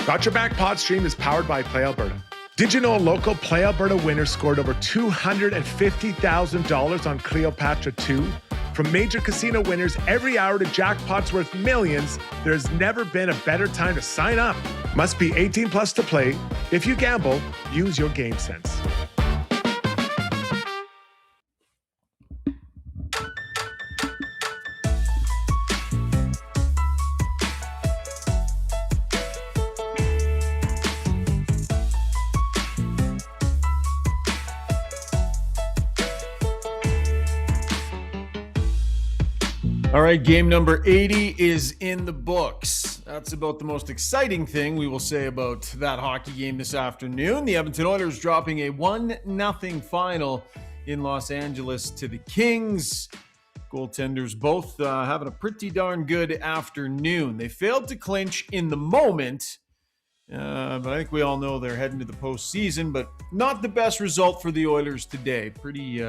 Got Your Back Pod Stream is powered by Play Alberta. Did you know a local Play Alberta winner scored over $250,000 on Cleopatra 2? From major casino winners every hour to jackpots worth millions, there's never been a better time to sign up. Must be 18 plus to play. If you gamble, use your game sense. All right, game number 80 is in the books. That's about the most exciting thing we will say about that hockey game this afternoon. The Edmonton Oilers dropping a 1-0 final in Los Angeles to the Kings. Goaltenders both having a pretty darn good afternoon. They failed to clinch in the moment, but I think we all know they're heading to the postseason, but not the best result for the Oilers today. Pretty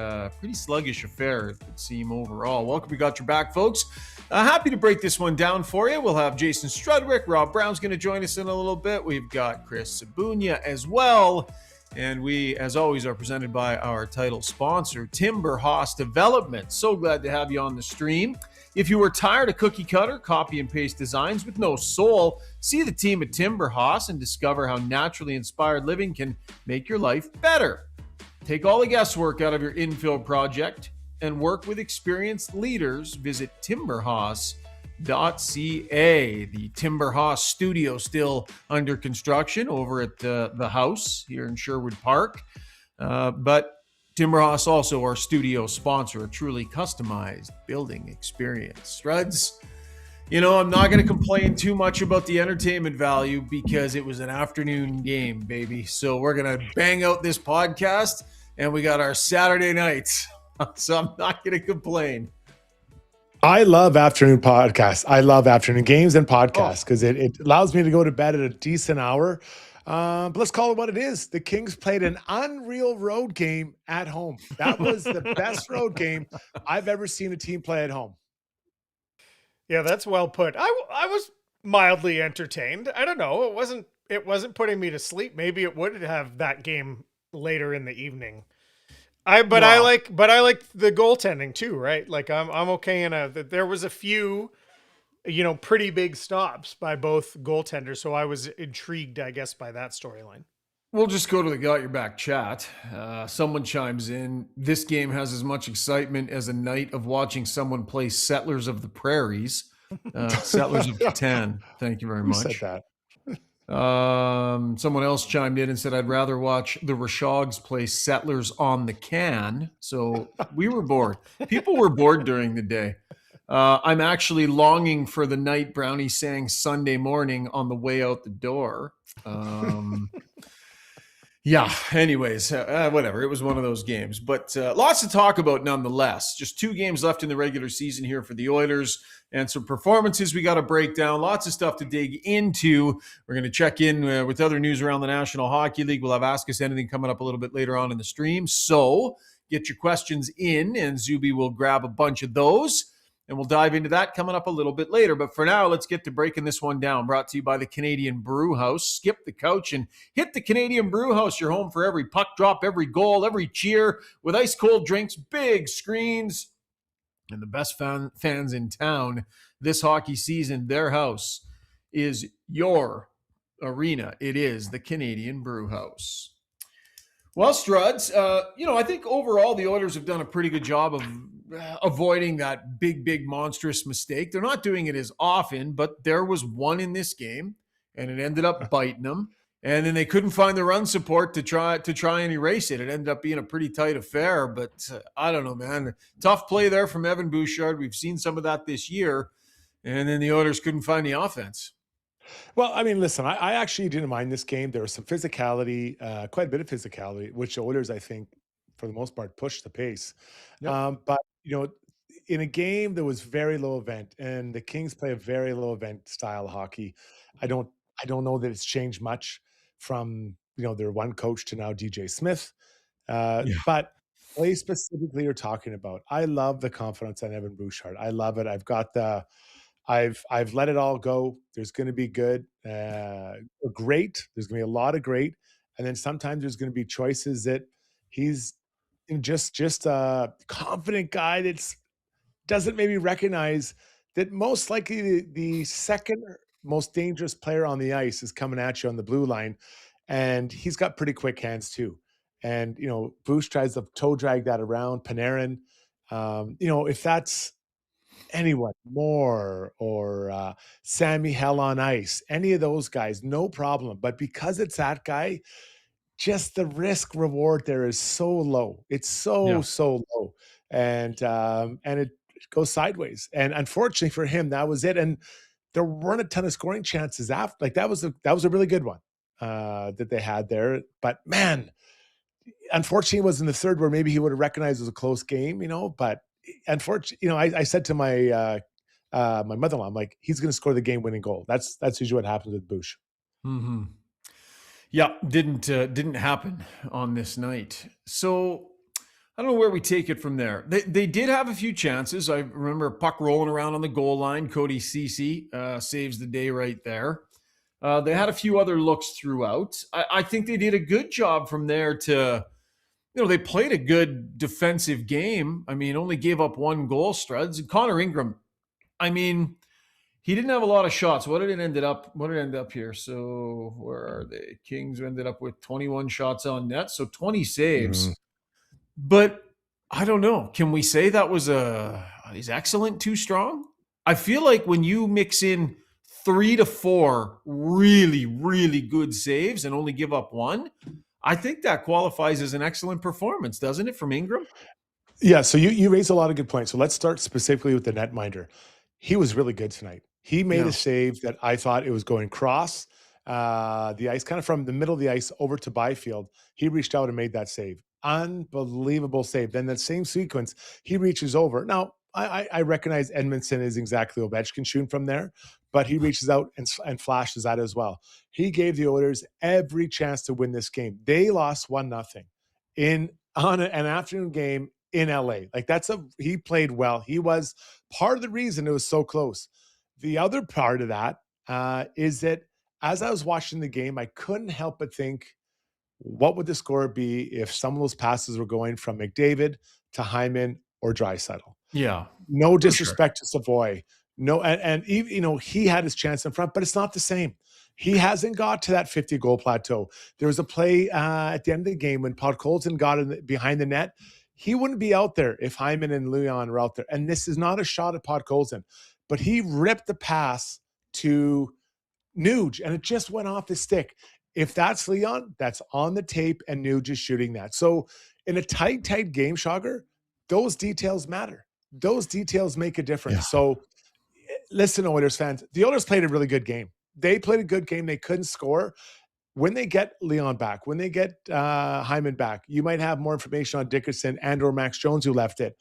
sluggish affair, it would seem, overall. Welcome, we got your back, folks. Happy to break this one down for you. We'll have Jason Strudwick. Rob Brown's going to join us in a little bit. We've got Chris Sabunia as well. And we, as always, are presented by our title sponsor, Timber House Development. So glad to have you on the stream. If you were tired of cookie cutter, copy and paste designs with no soul, see the team at Timber House and discover how naturally inspired living can make your life better. Take all the guesswork out of your infill project and work with experienced leaders. Visit timberhouse.ca. The Timber House studio still under construction over at the house here in Sherwood Park. But Timber House, also our studio sponsor, a truly customized building experience. Struds, I'm not going to complain too much about the entertainment value because it was an afternoon game, baby. So we're going to bang out this podcast, and we got our Saturday nights. So I'm not going to complain. I love afternoon podcasts. I love afternoon games and podcasts because it allows me to go to bed at a decent hour. But let's call it what it is. The Kings played an unreal road game at home. That was the best road game I've ever seen a team play at home. Yeah, that's well put. I was mildly entertained. I don't know. It wasn't putting me to sleep. Maybe it would have that game later in the evening. I like the goaltending too, right? Like I'm okay there was a few pretty big stops by both goaltenders. So I was intrigued, I guess, by that storyline. We'll just go to the Got Your Back chat. Someone chimes in. This game has as much excitement as a night of watching someone play Settlers of the Prairies. Settlers of Catan. Thank you very much. Who said that? Someone else chimed in and said, I'd rather watch the Rishaugs play Settlers on the Can. So we were bored. People were bored during the day. I'm actually longing for the night Brownie sang Sunday morning on the way out the door. Yeah, anyways, whatever. It was one of those games. But lots to talk about nonetheless. Just 2 games left in the regular season here for the Oilers and some performances we got to break down. Lots of stuff to dig into. We're going to check in with other news around the National Hockey League. We'll have Ask Us Anything coming up a little bit later on in the stream. So get your questions in, and Zuby will grab a bunch of those. And we'll dive into that coming up a little bit later. But for now, let's get to breaking this one down. Brought to you by the Canadian Brew House. Skip the couch and hit the Canadian Brew House. Your home for every puck drop, every goal, every cheer, with ice cold drinks, big screens, and the best fans in town this hockey season. Their house is your arena. It is the Canadian Brew House. Well, Struds, I think overall the Oilers have done a pretty good job of avoiding that big, monstrous mistake. They're not doing it as often, but there was one in this game, and it ended up biting them. And then they couldn't find the run support to try and erase it. It ended up being a pretty tight affair, but I don't know, man. Tough play there from Evan Bouchard. We've seen some of that this year, and then the Oilers couldn't find the offense. Well, I mean, listen, I actually didn't mind this game. There was some physicality, quite a bit of physicality, which the Oilers, I think, for the most part, pushed the pace. Yep. But in a game that was very low event, and the Kings play a very low event style hockey, I don't know that it's changed much from their one coach to now DJ Smith. But play specifically you're talking about, I love the confidence on Evan Bouchard. I love it. I've got the I've let it all go. There's going to be good, great. There's going to be a lot of great, and then sometimes there's going to be choices that he's just a confident guy that's doesn't maybe recognize that most likely the second most dangerous player on the ice is coming at you on the blue line, and he's got pretty quick hands too. And Bush tries to toe drag that around Panarin. If that's anyone more or Sammy Hell on Ice, any of those guys, no problem. But because it's that guy, just the risk reward there is so low. It's so low, and it goes sideways. And unfortunately for him, that was it. And there weren't a ton of scoring chances after. Like that was a really good one that they had there. But man, unfortunately, it was in the third where maybe he would have recognized it was a close game. But unfortunately, I said to my mother-in-law, I'm like, he's going to score the game-winning goal. That's usually what happens with Bush. Mm-hmm. Yeah, didn't happen on this night. So I don't know where we take it from there. They did have a few chances. I remember a puck rolling around on the goal line. Cody Ceci saves the day right there. They had a few other looks throughout. I think they did a good job from there to, they played a good defensive game. I mean, only gave up one goal, Struds. And Connor Ingram, I mean, he didn't have a lot of shots. What did it end up here? So where are they? Kings ended up with 21 shots on net, so 20 saves. Mm-hmm. But I don't know. Can we say that was is excellent too strong? I feel like when you mix in 3 to 4 really, really good saves and only give up one, I think that qualifies as an excellent performance, doesn't it, from Ingram? Yeah, so you raise a lot of good points. So let's start specifically with the netminder. He was really good tonight. He made a save that I thought it was going cross the ice, kind of from the middle of the ice over to Byfield. He reached out and made that save. Unbelievable save. Then that same sequence, he reaches over. Now, I recognize Edmondson is exactly Ovechkin shooting from there, but he reaches out and flashes that as well. He gave the Oilers every chance to win this game. They lost 1-0 on an afternoon game in LA. Like he played well. He was part of the reason it was so close. The other part of that is that as I was watching the game, I couldn't help but think, what would the score be if some of those passes were going from McDavid to Hyman or Draisaitl? Yeah. No disrespect to Savoy. No, and he had his chance in front, but it's not the same. He hasn't got to that 50-goal plateau. There was a play at the end of the game when Podkolzin got behind the net. He wouldn't be out there if Hyman and Leon were out there. And this is not a shot at Podkolzin, but he ripped the pass to Nuge, and it just went off his stick. If that's Leon, that's on the tape, and Nuge is shooting that. So in a tight game, Schauger, those details matter. Those details make a difference. Yeah. So listen, Oilers fans, the Oilers played a really good game. They played a good game. They couldn't score. When they get Leon back, when they get Hyman back, you might have more information on Dickerson and or Max Jones who left it.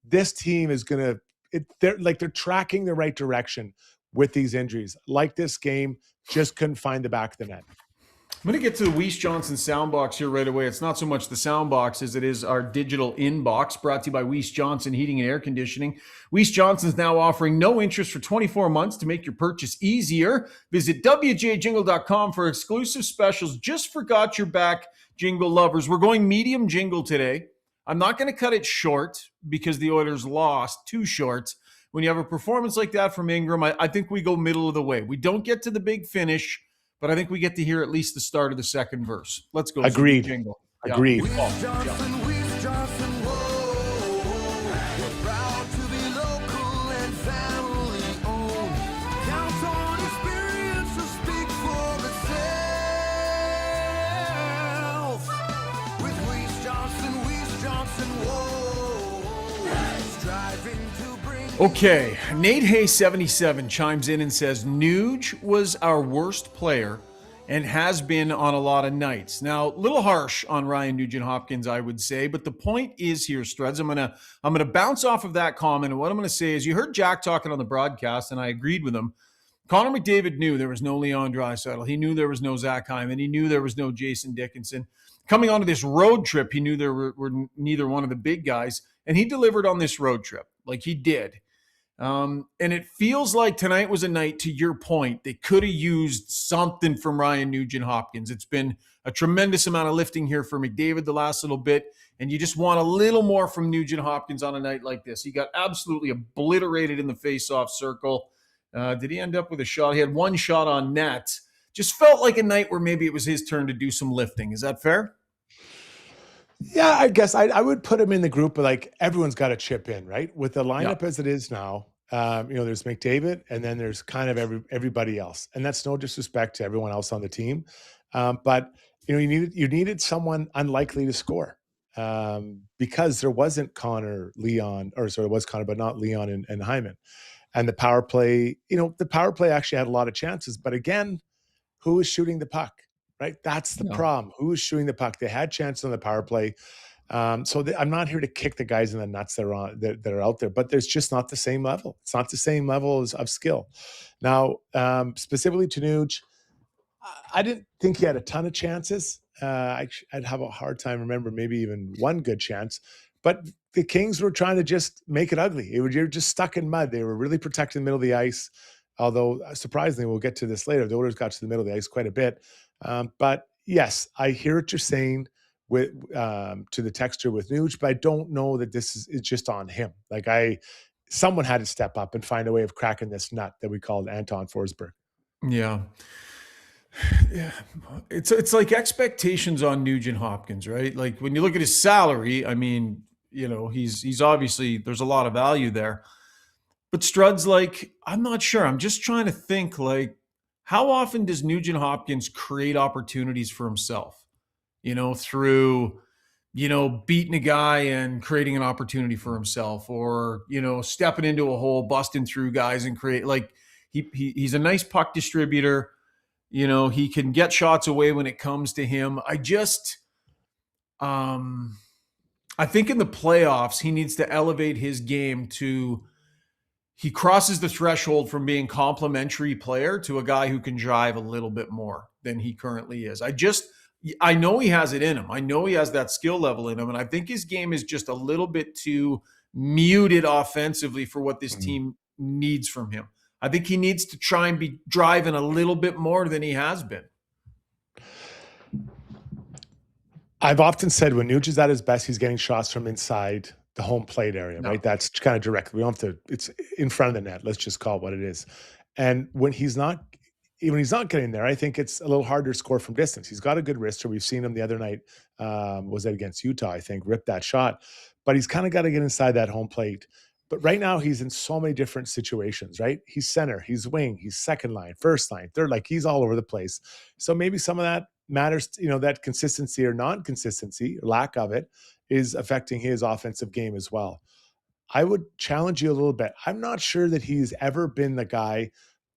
This team is going to – they're tracking the right direction with these injuries. Like this game, just couldn't find the back of the net. I'm going to get to the Weiss Johnson soundbox here right away. It's not so much the soundbox as it is our digital inbox, brought to you by Weiss Johnson Heating and Air Conditioning. Weiss Johnson is now offering no interest for 24 months to make your purchase easier. Visit WJJingle.com for exclusive specials just for Got Your Back jingle lovers. We're going medium jingle today. I'm not going to cut it short because the Oilers lost, too short. When you have a performance like that from Ingram, I think we go middle of the way. We don't get to the big finish, but I think we get to hear at least the start of the second verse. Let's go. Agreed. Jingle. Agreed. Okay, Nate Hay 77 chimes in and says, Nuge was our worst player and has been on a lot of nights. Now, a little harsh on Ryan Nugent-Hopkins, I would say, but the point is here, Struds, I'm gonna bounce off of that comment, and what I'm gonna say is, you heard Jack talking on the broadcast, and I agreed with him. Connor McDavid knew there was no Leon Draisaitl. He knew there was no Zach Hyman. He knew there was no Jason Dickinson. Coming onto this road trip, he knew there were neither one of the big guys, and he delivered on this road trip, like he did. And it feels like tonight was a night, to your point, they could have used something from Ryan Nugent-Hopkins. It's been a tremendous amount of lifting here for McDavid the last little bit, and you just want a little more from Nugent-Hopkins on a night like this. He got absolutely obliterated in the face-off circle. Did he end up with a shot? He had one shot on net. Just felt like a night where maybe it was his turn to do some lifting. Is that fair? Yeah, I guess I would put him in the group of like everyone's got to chip in, right? With the Yeah. lineup as it is now, there's McDavid and then there's kind of everybody else, and that's no disrespect to everyone else on the team, but you needed someone unlikely to score, because there wasn't Connor, Leon, or sorry, it was Connor, but not Leon and Hyman, and the power play actually had a lot of chances, but again, who is shooting the puck? Right, that's the No. problem. Who is shooting the puck? They had chances on the power play. I'm not here to kick the guys in the nuts that are out there, but there's just not the same level. It's not the same level of skill. Now, specifically to Nuge, I didn't think he had a ton of chances. I'd have a hard time remembering maybe even one good chance. But the Kings were trying to just make it ugly. You're just stuck in mud. They were really protecting the middle of the ice. Although surprisingly, we'll get to this later. The Oilers got to the middle of the ice quite a bit. But yes, I hear what you're saying with to the texture with Nuge, but I don't know that this is just on him. Someone had to step up and find a way of cracking this nut that we called Anton Forsberg. Yeah. Yeah. It's like expectations on Nugent Hopkins, right? Like when you look at his salary, I mean, he's obviously, there's a lot of value there. But Strud's like, I'm not sure. I'm just trying to think, like, how often does Nugent Hopkins create opportunities for himself? Through, beating a guy and creating an opportunity for himself, or, stepping into a hole, busting through guys and create, like, he's a nice puck distributor. He can get shots away when it comes to him. I think in the playoffs, he needs to elevate his game to, he crosses the threshold from being complimentary player to a guy who can drive a little bit more than he currently is. I know he has it in him. I know he has that skill level in him. And I think his game is just a little bit too muted offensively for what this team needs from him. I think he needs to try and be driving a little bit more than he has been. I've often said when Nuge is at his best, he's getting shots from inside the home plate area, right? That's kind of direct. We don't have to, it's in front of the net. Let's just call it what it is. And when he's not getting there, I think it's a little harder to score from distance. He's got a good wrister. We've seen him the other night. Was that against Utah? I think ripped that shot, but he's kind of got to get inside that home plate. But right now he's in so many different situations, right? He's center, he's wing, he's second line, first line, third, like he's all over the place. So maybe some of that matters, that consistency or non-consistency, or lack of it, is affecting his offensive game as well. I would challenge you a little bit. I'm not sure that he's ever been the guy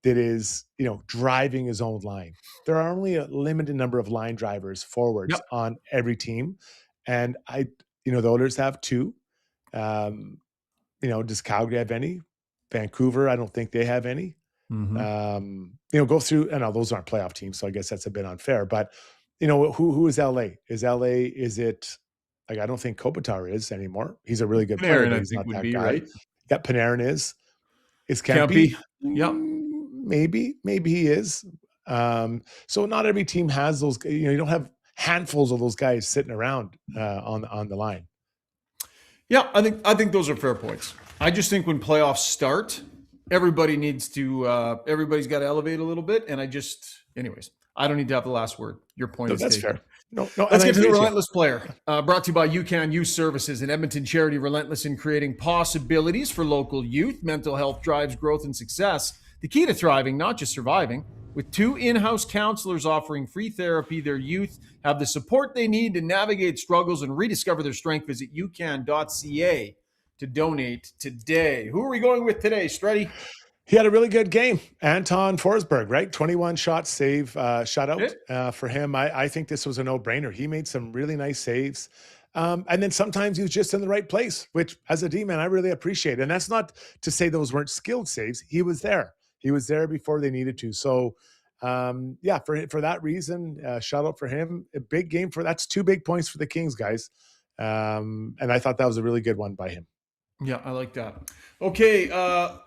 that is, driving his own line. There are only a limited number of line drivers forwards on every team. And the Oilers have two. Does Calgary have any? Vancouver, I don't think they have any. Go through, I know those aren't playoff teams, so I guess that's a bit unfair. But who is LA? Is it like, I don't think Kopitar is anymore. He's a really good player, but he's not that guy. Right? Yeah, Panarin is. Is Kempe? Yeah. Maybe he is. So not every team has those. You don't have handfuls of those guys sitting around on the line. Yeah, I think those are fair points. I just think when playoffs start, everybody's got to elevate a little bit. And anyways, I don't need to have the last word. Your point is that's taken. fair. No, let's get to the Relentless Player. Brought to you by UCAN Youth Services, an Edmonton charity relentless in creating possibilities for local youth. Mental health drives growth and success. The key to thriving, not just surviving. With 2 in-house counselors offering free therapy, their youth have the support they need to navigate struggles and rediscover their strength. Visit ucan.ca to donate today. Who are we going with today, Struddy? He had a really good game. Anton Forsberg, right? 21 shot save, shutout for him. I think this was a no-brainer. He made some really nice saves. And then sometimes he was just in the right place, which as a D-man, I really appreciate. And that's not to say those weren't skilled saves. He was there. He was there before they needed to. So, for that reason, shout out for him. A big game that's 2 big points for the Kings, guys. And I thought that was a really good one by him. Yeah, I like that. Okay,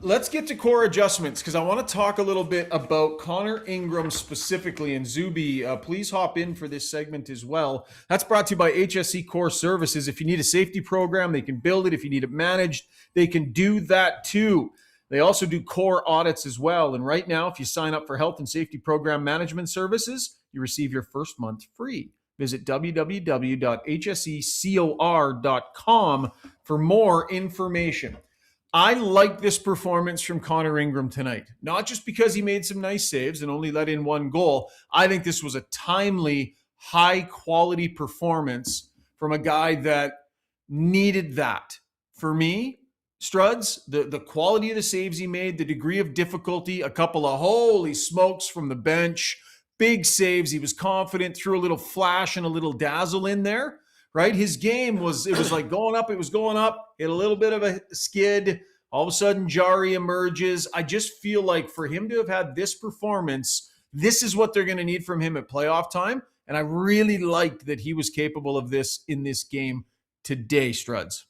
let's get to core adjustments because I want to talk a little bit about Connor Ingram specifically. And Zuby, please hop in for this segment as well. That's brought to you by HSE Core Services. If you need a safety program, they can build it. If you need it managed, they can do that too. They also do core audits as well. And right now, if you sign up for health and safety program management services, you receive your first month free. Visit www.hsecor.com for more information. I like this performance from Connor Ingram tonight, not just because he made some nice saves and only let in one goal. I think this was a timely, high quality performance from a guy that needed that. For me, Struds, the quality of the saves he made, the degree of difficulty, a couple of holy smokes from the bench, big saves. He was confident, threw a little flash and a little dazzle in there, right? His game was, it was like going up, it was going up, hit a little bit of a skid. All of a sudden, Jari emerges. I just feel like for him to have had this performance, this is what they're going to need from him at playoff time. And I really liked that he was capable of this in this game today, Struds.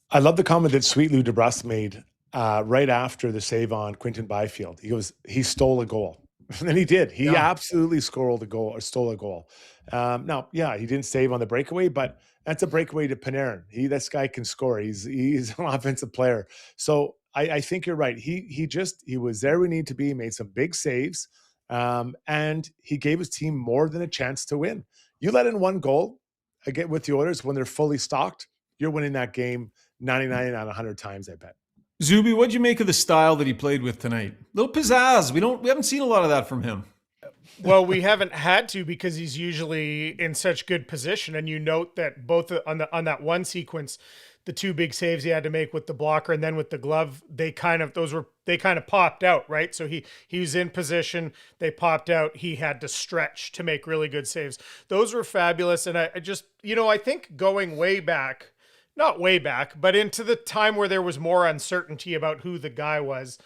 I love the comment that Sweet Lou DeBrusque made right after the save on Quinton Byfield. He goes, he stole a goal. And he did. He absolutely stole a goal. Now, yeah, he didn't save on the breakaway, but that's a breakaway to Panarin. This guy can score. He's an offensive player. So I think you're right. He was there we need to be. He made some big saves, and he gave his team more than a chance to win. You let in one goal again with the Oilers when they're fully stocked, you're winning that game 99 out of 100 times, I bet. Zuby, what'd you make of the style that he played with tonight? Little pizzazz. We haven't seen a lot of that from him. Well, we haven't had to because he's usually in such good position. And you note that both on that one sequence, the two big saves he had to make with the blocker and then with the glove, they kind of popped out, right? So he was in position, they popped out, he had to stretch to make really good saves. Those were fabulous. And I just, I think going way back, not way back, but into the time where there was more uncertainty about who the guy was.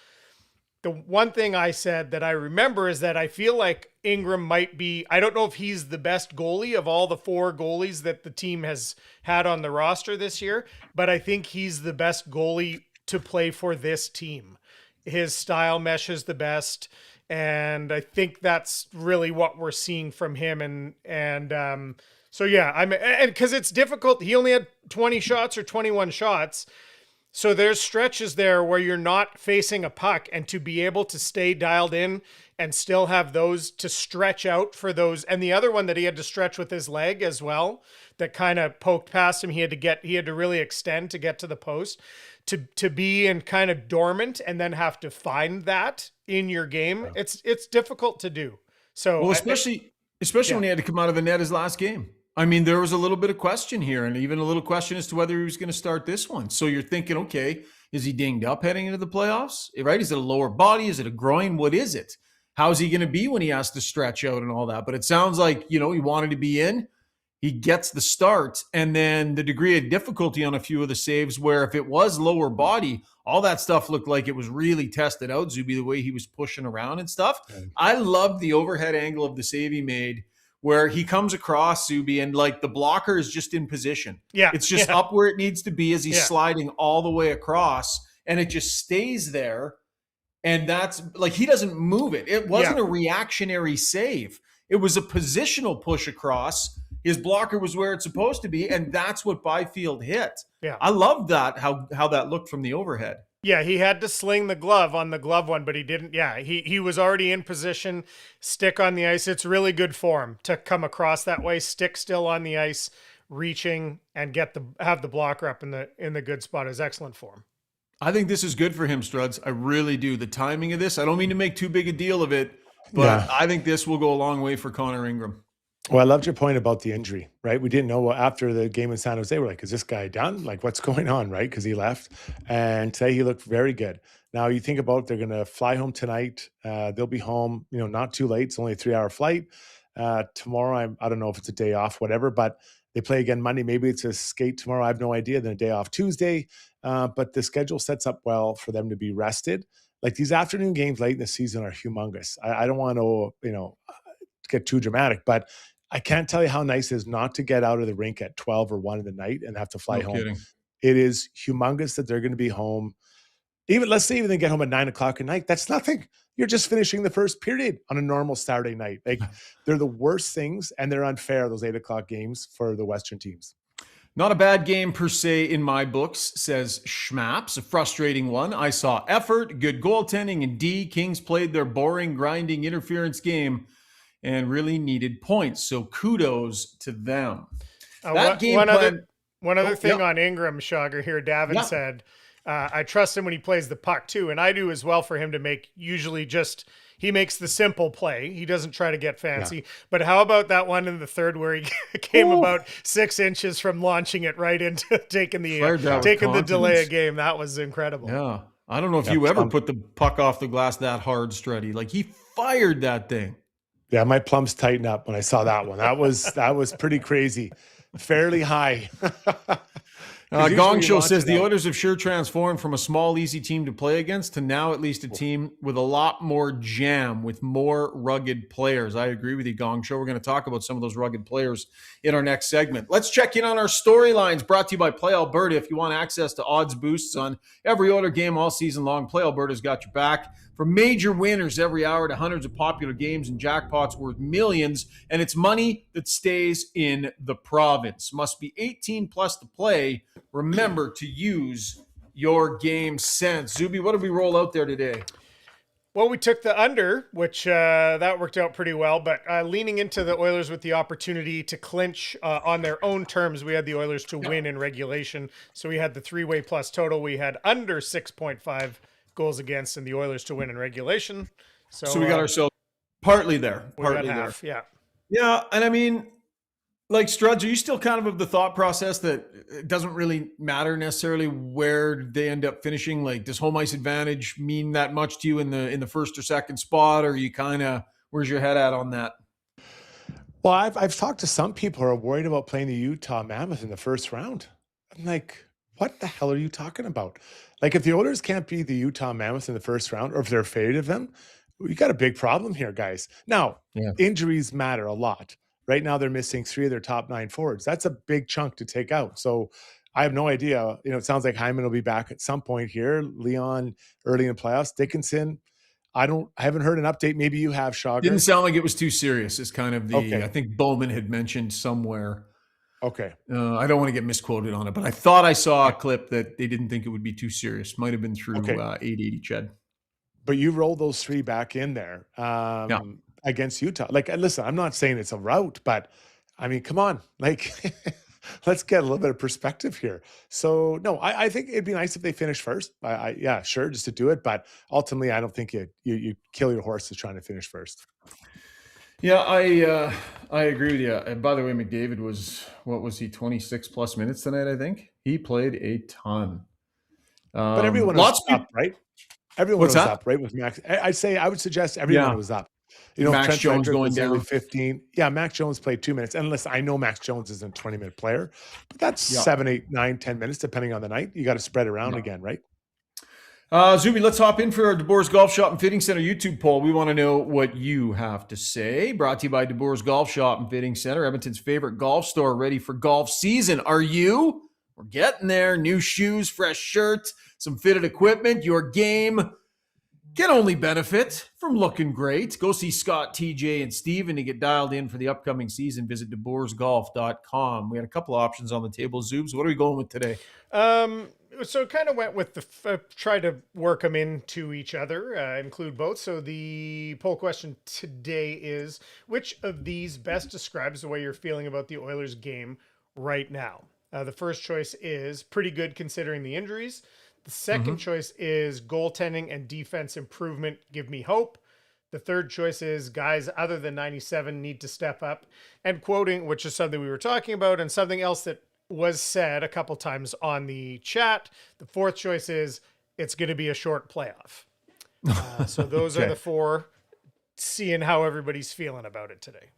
The one thing I said that I remember is that I feel like Ingram might be, I don't know if he's the best goalie of all the four goalies that the team has had on the roster this year, but I think he's the best goalie to play for this team. His style meshes the best. And I think that's really what we're seeing from him. So yeah, and because it's difficult. He only had 20 shots or 21 shots. So there's stretches there where you're not facing a puck, and to be able to stay dialed in and still have those to stretch out for those. And the other one that he had to stretch with his leg as well, that kind of poked past him. He had to really extend to get to the post, to be in kind of dormant and then have to find that in your game. It's difficult to do. So well, especially when he had to come out of the net his last game. I mean, there was a little bit of question here, and even a little question as to whether he was going to start this one. So you're thinking, okay, is he dinged up heading into the playoffs? Right? Is it a lower body? Is it a groin? What is it? How's he going to be when he has to stretch out and all that? But it sounds like, he wanted to be in. He gets the start, and then the degree of difficulty on a few of the saves where if it was lower body, all that stuff looked like it was really tested out, Zuby, the way he was pushing around and stuff. Okay. I loved the overhead angle of the save he made where he comes across, Zuby, and like the blocker is just in position. Yeah. It's just up where it needs to be as he's sliding all the way across, and it just stays there. And that's like, he doesn't move it. It wasn't a reactionary save. It was a positional push across. His blocker was where it's supposed to be, and that's what Byfield hit. Yeah. I love that, how that looked from the overhead. Yeah, he had to sling the glove on the glove one, but he didn't. Yeah, he was already in position, stick on the ice. It's really good form to come across that way, stick still on the ice, reaching, and have the blocker up in the good spot is excellent form. I think this is good for him, Struds. I really do. The timing of this, I don't mean to make too big a deal of it, but I think this will go a long way for Connor Ingram. Well, I loved your point about the injury, right? We didn't know after the game in San Jose. We're like, is this guy done? Like, what's going on, right? Because he left. And today he looked very good. Now, you think about they're going to fly home tonight. They'll be home, not too late. It's only a 3-hour flight. Tomorrow, I don't know if it's a day off, whatever, but they play again Monday. Maybe it's a skate tomorrow. I have no idea. Then a day off Tuesday. But the schedule sets up well for them to be rested. Like, these afternoon games late in the season are humongous. I don't want to, get too dramatic, but I can't tell you how nice it is not to get out of the rink at 12 or 1 in the night and have to fly home. Kidding. It is humongous that they're going to be home. Even let's say even they get home at 9:00 at night. That's nothing. You're just finishing the first period on a normal Saturday night. Like they're the worst things, and they're unfair, those 8:00 games for the Western teams. Not a bad game per se in my books, says Schmaps. A frustrating one. I saw effort, good goaltending, and Kings played their boring, grinding interference game and really needed points. So kudos to them. One other thing on Ingram, Shogger here. Davin said, I trust him when he plays the puck too, and I do as well for him to make usually just he makes the simple play. He doesn't try to get fancy. Yeah. But how about that one in the third where he came about 6 inches from launching it right into taking the delay of game? That was incredible. Yeah. I don't know if you ever put the puck off the glass that hard, Struddy. Like he fired that thing. Yeah, my plums tightened up when I saw that one. That was pretty crazy. Fairly high. Gong Show says the Oilers have sure transformed from a small, easy team to play against to now at least a team with a lot more jam, with more rugged players. I agree with you, Gong Show. We're going to talk about some of those rugged players in our next segment. Let's check in on our storylines brought to you by Play Alberta. If you want access to odds boosts on every Oiler game all season long, Play Alberta's got your back. From major winners every hour to hundreds of popular games and jackpots worth millions, and it's money that stays in the province. Must be 18 plus to play. Remember to use your game sense. Zuby, what did we roll out there today? Well, we took the under, which that worked out pretty well, but leaning into the Oilers with the opportunity to clinch on their own terms, we had the Oilers to win in regulation. So we had the 3-way plus total. We had under 6.5 goals against and the Oilers to win in regulation. So we got ourselves partly there. Partly there. Half, yeah. Yeah, and I mean, like Struds, are you still kind of the thought process that it doesn't really matter necessarily where they end up finishing? Like, does home ice advantage mean that much to you in the first or second spot, or are you kind of where's your head at on that? Well, I've talked to some people who are worried about playing the Utah Mammoth in the first round. I'm like, what the hell are you talking about? Like, if the Oilers can't beat the Utah Mammoth in the first round, or if they're afraid of them, we got a big problem here, guys. Now, injuries matter a lot. Right now, they're missing 3 of their top 9 forwards. That's a big chunk to take out. So I have no idea. It sounds like Hyman will be back at some point here. Leon early in the playoffs. Dickinson, I haven't heard an update. Maybe you have, Shogger. Didn't sound like it was too serious. It's kind of I think Bowman had mentioned somewhere. Okay. I don't want to get misquoted on it, but I thought I saw a clip that they didn't think it would be too serious. Might have been through 880 Ched. But you roll those 3 back in there against Utah. Like, listen, I'm not saying it's a rout, but I mean, come on. Like, let's get a little bit of perspective here. So, no, I think it'd be nice if they finish first. Yeah, sure, just to do it. But ultimately, I don't think you kill your horses trying to finish first. Yeah, I agree with you. And by the way, McDavid was, 26 plus minutes tonight, I think. He played a ton. But everyone was up, right? Everyone was up, right, with Max. I would suggest everyone was up. Max Trent Jones going down. 15. Yeah, Max Jones played 2 minutes. And listen, I know Max Jones isn't a 20-minute player, but that's 7, 8, 9, 10 minutes, depending on the night. You got to spread around again, right? Zuby, let's hop in for our DeBoer's Golf Shop and Fitting Center YouTube poll. We want to know what you have to say. Brought to you by DeBoer's Golf Shop and Fitting Center, Edmonton's favorite golf store, ready for golf season. Are you? We're getting there. New shoes, fresh shirts, some fitted equipment. Your game can only benefit from looking great. Go see Scott, TJ, and Steven to get dialed in for the upcoming season. Visit DeBoersGolf.com. We had a couple of options on the table. Zoobs, what are we going with today? So kind of went with try to work them into each other, include both. So the poll question today is, which of these best describes the way you're feeling about the Oilers game right now? The first choice is pretty good considering the injuries. The second choice is goaltending and defense improvement give me hope. The third choice is guys other than 97 need to step up. And quoting, which is something we were talking about, and something else that was said a couple times on the chat. The fourth choice is it's going to be a short playoff. So those are the 4, seeing how everybody's feeling about it today.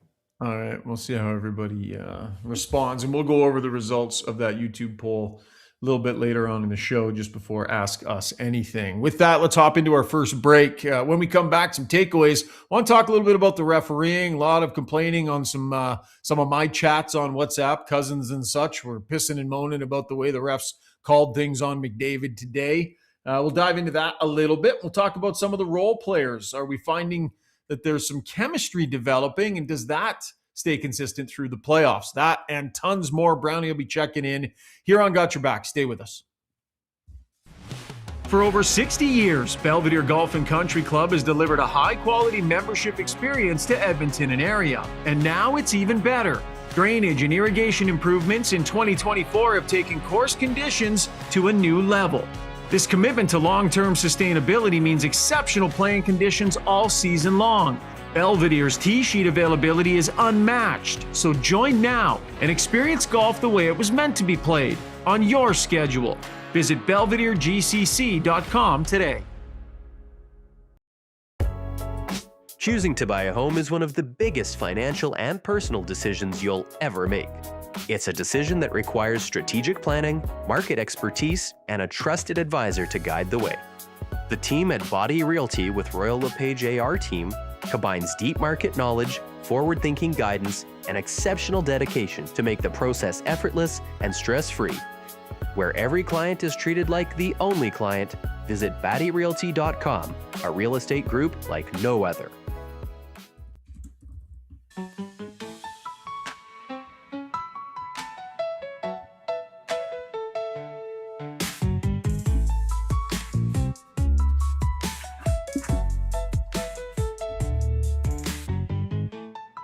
All right. We'll see how everybody responds, and we'll go over the results of that YouTube poll little bit later on in the show, just before Ask Us Anything. With that, let's hop into our first break. When we come back, some takeaways. I want to talk a little bit about the refereeing. A lot of complaining on some of my chats on WhatsApp, cousins and such. We're pissing and moaning about the way the refs called things on McDavid today. We'll dive into that a little bit. We'll talk about some of the role players. Are we finding that there's some chemistry developing, and does that stay consistent through the playoffs? That and tons more. Brownie will be checking in here on Got Your Back. Stay with us. For over 60 years, Belvedere Golf and Country Club has delivered a high-quality membership experience to Edmonton and area. And now it's even better. Drainage and irrigation improvements in 2024 have taken course conditions to a new level. This commitment to long-term sustainability means exceptional playing conditions all season long. Belvedere's tee sheet availability is unmatched, so join now and experience golf the way it was meant to be played, on your schedule. Visit belvederegcc.com today. Choosing to buy a home is one of the biggest financial and personal decisions you'll ever make. It's a decision that requires strategic planning, market expertise, and a trusted advisor to guide the way. The team at Body Realty with Royal LePage AR team combines deep market knowledge, forward-thinking guidance, and exceptional dedication to make the process effortless and stress-free. Where every client is treated like the only client, visit BaddyRealty.com, a real estate group like no other.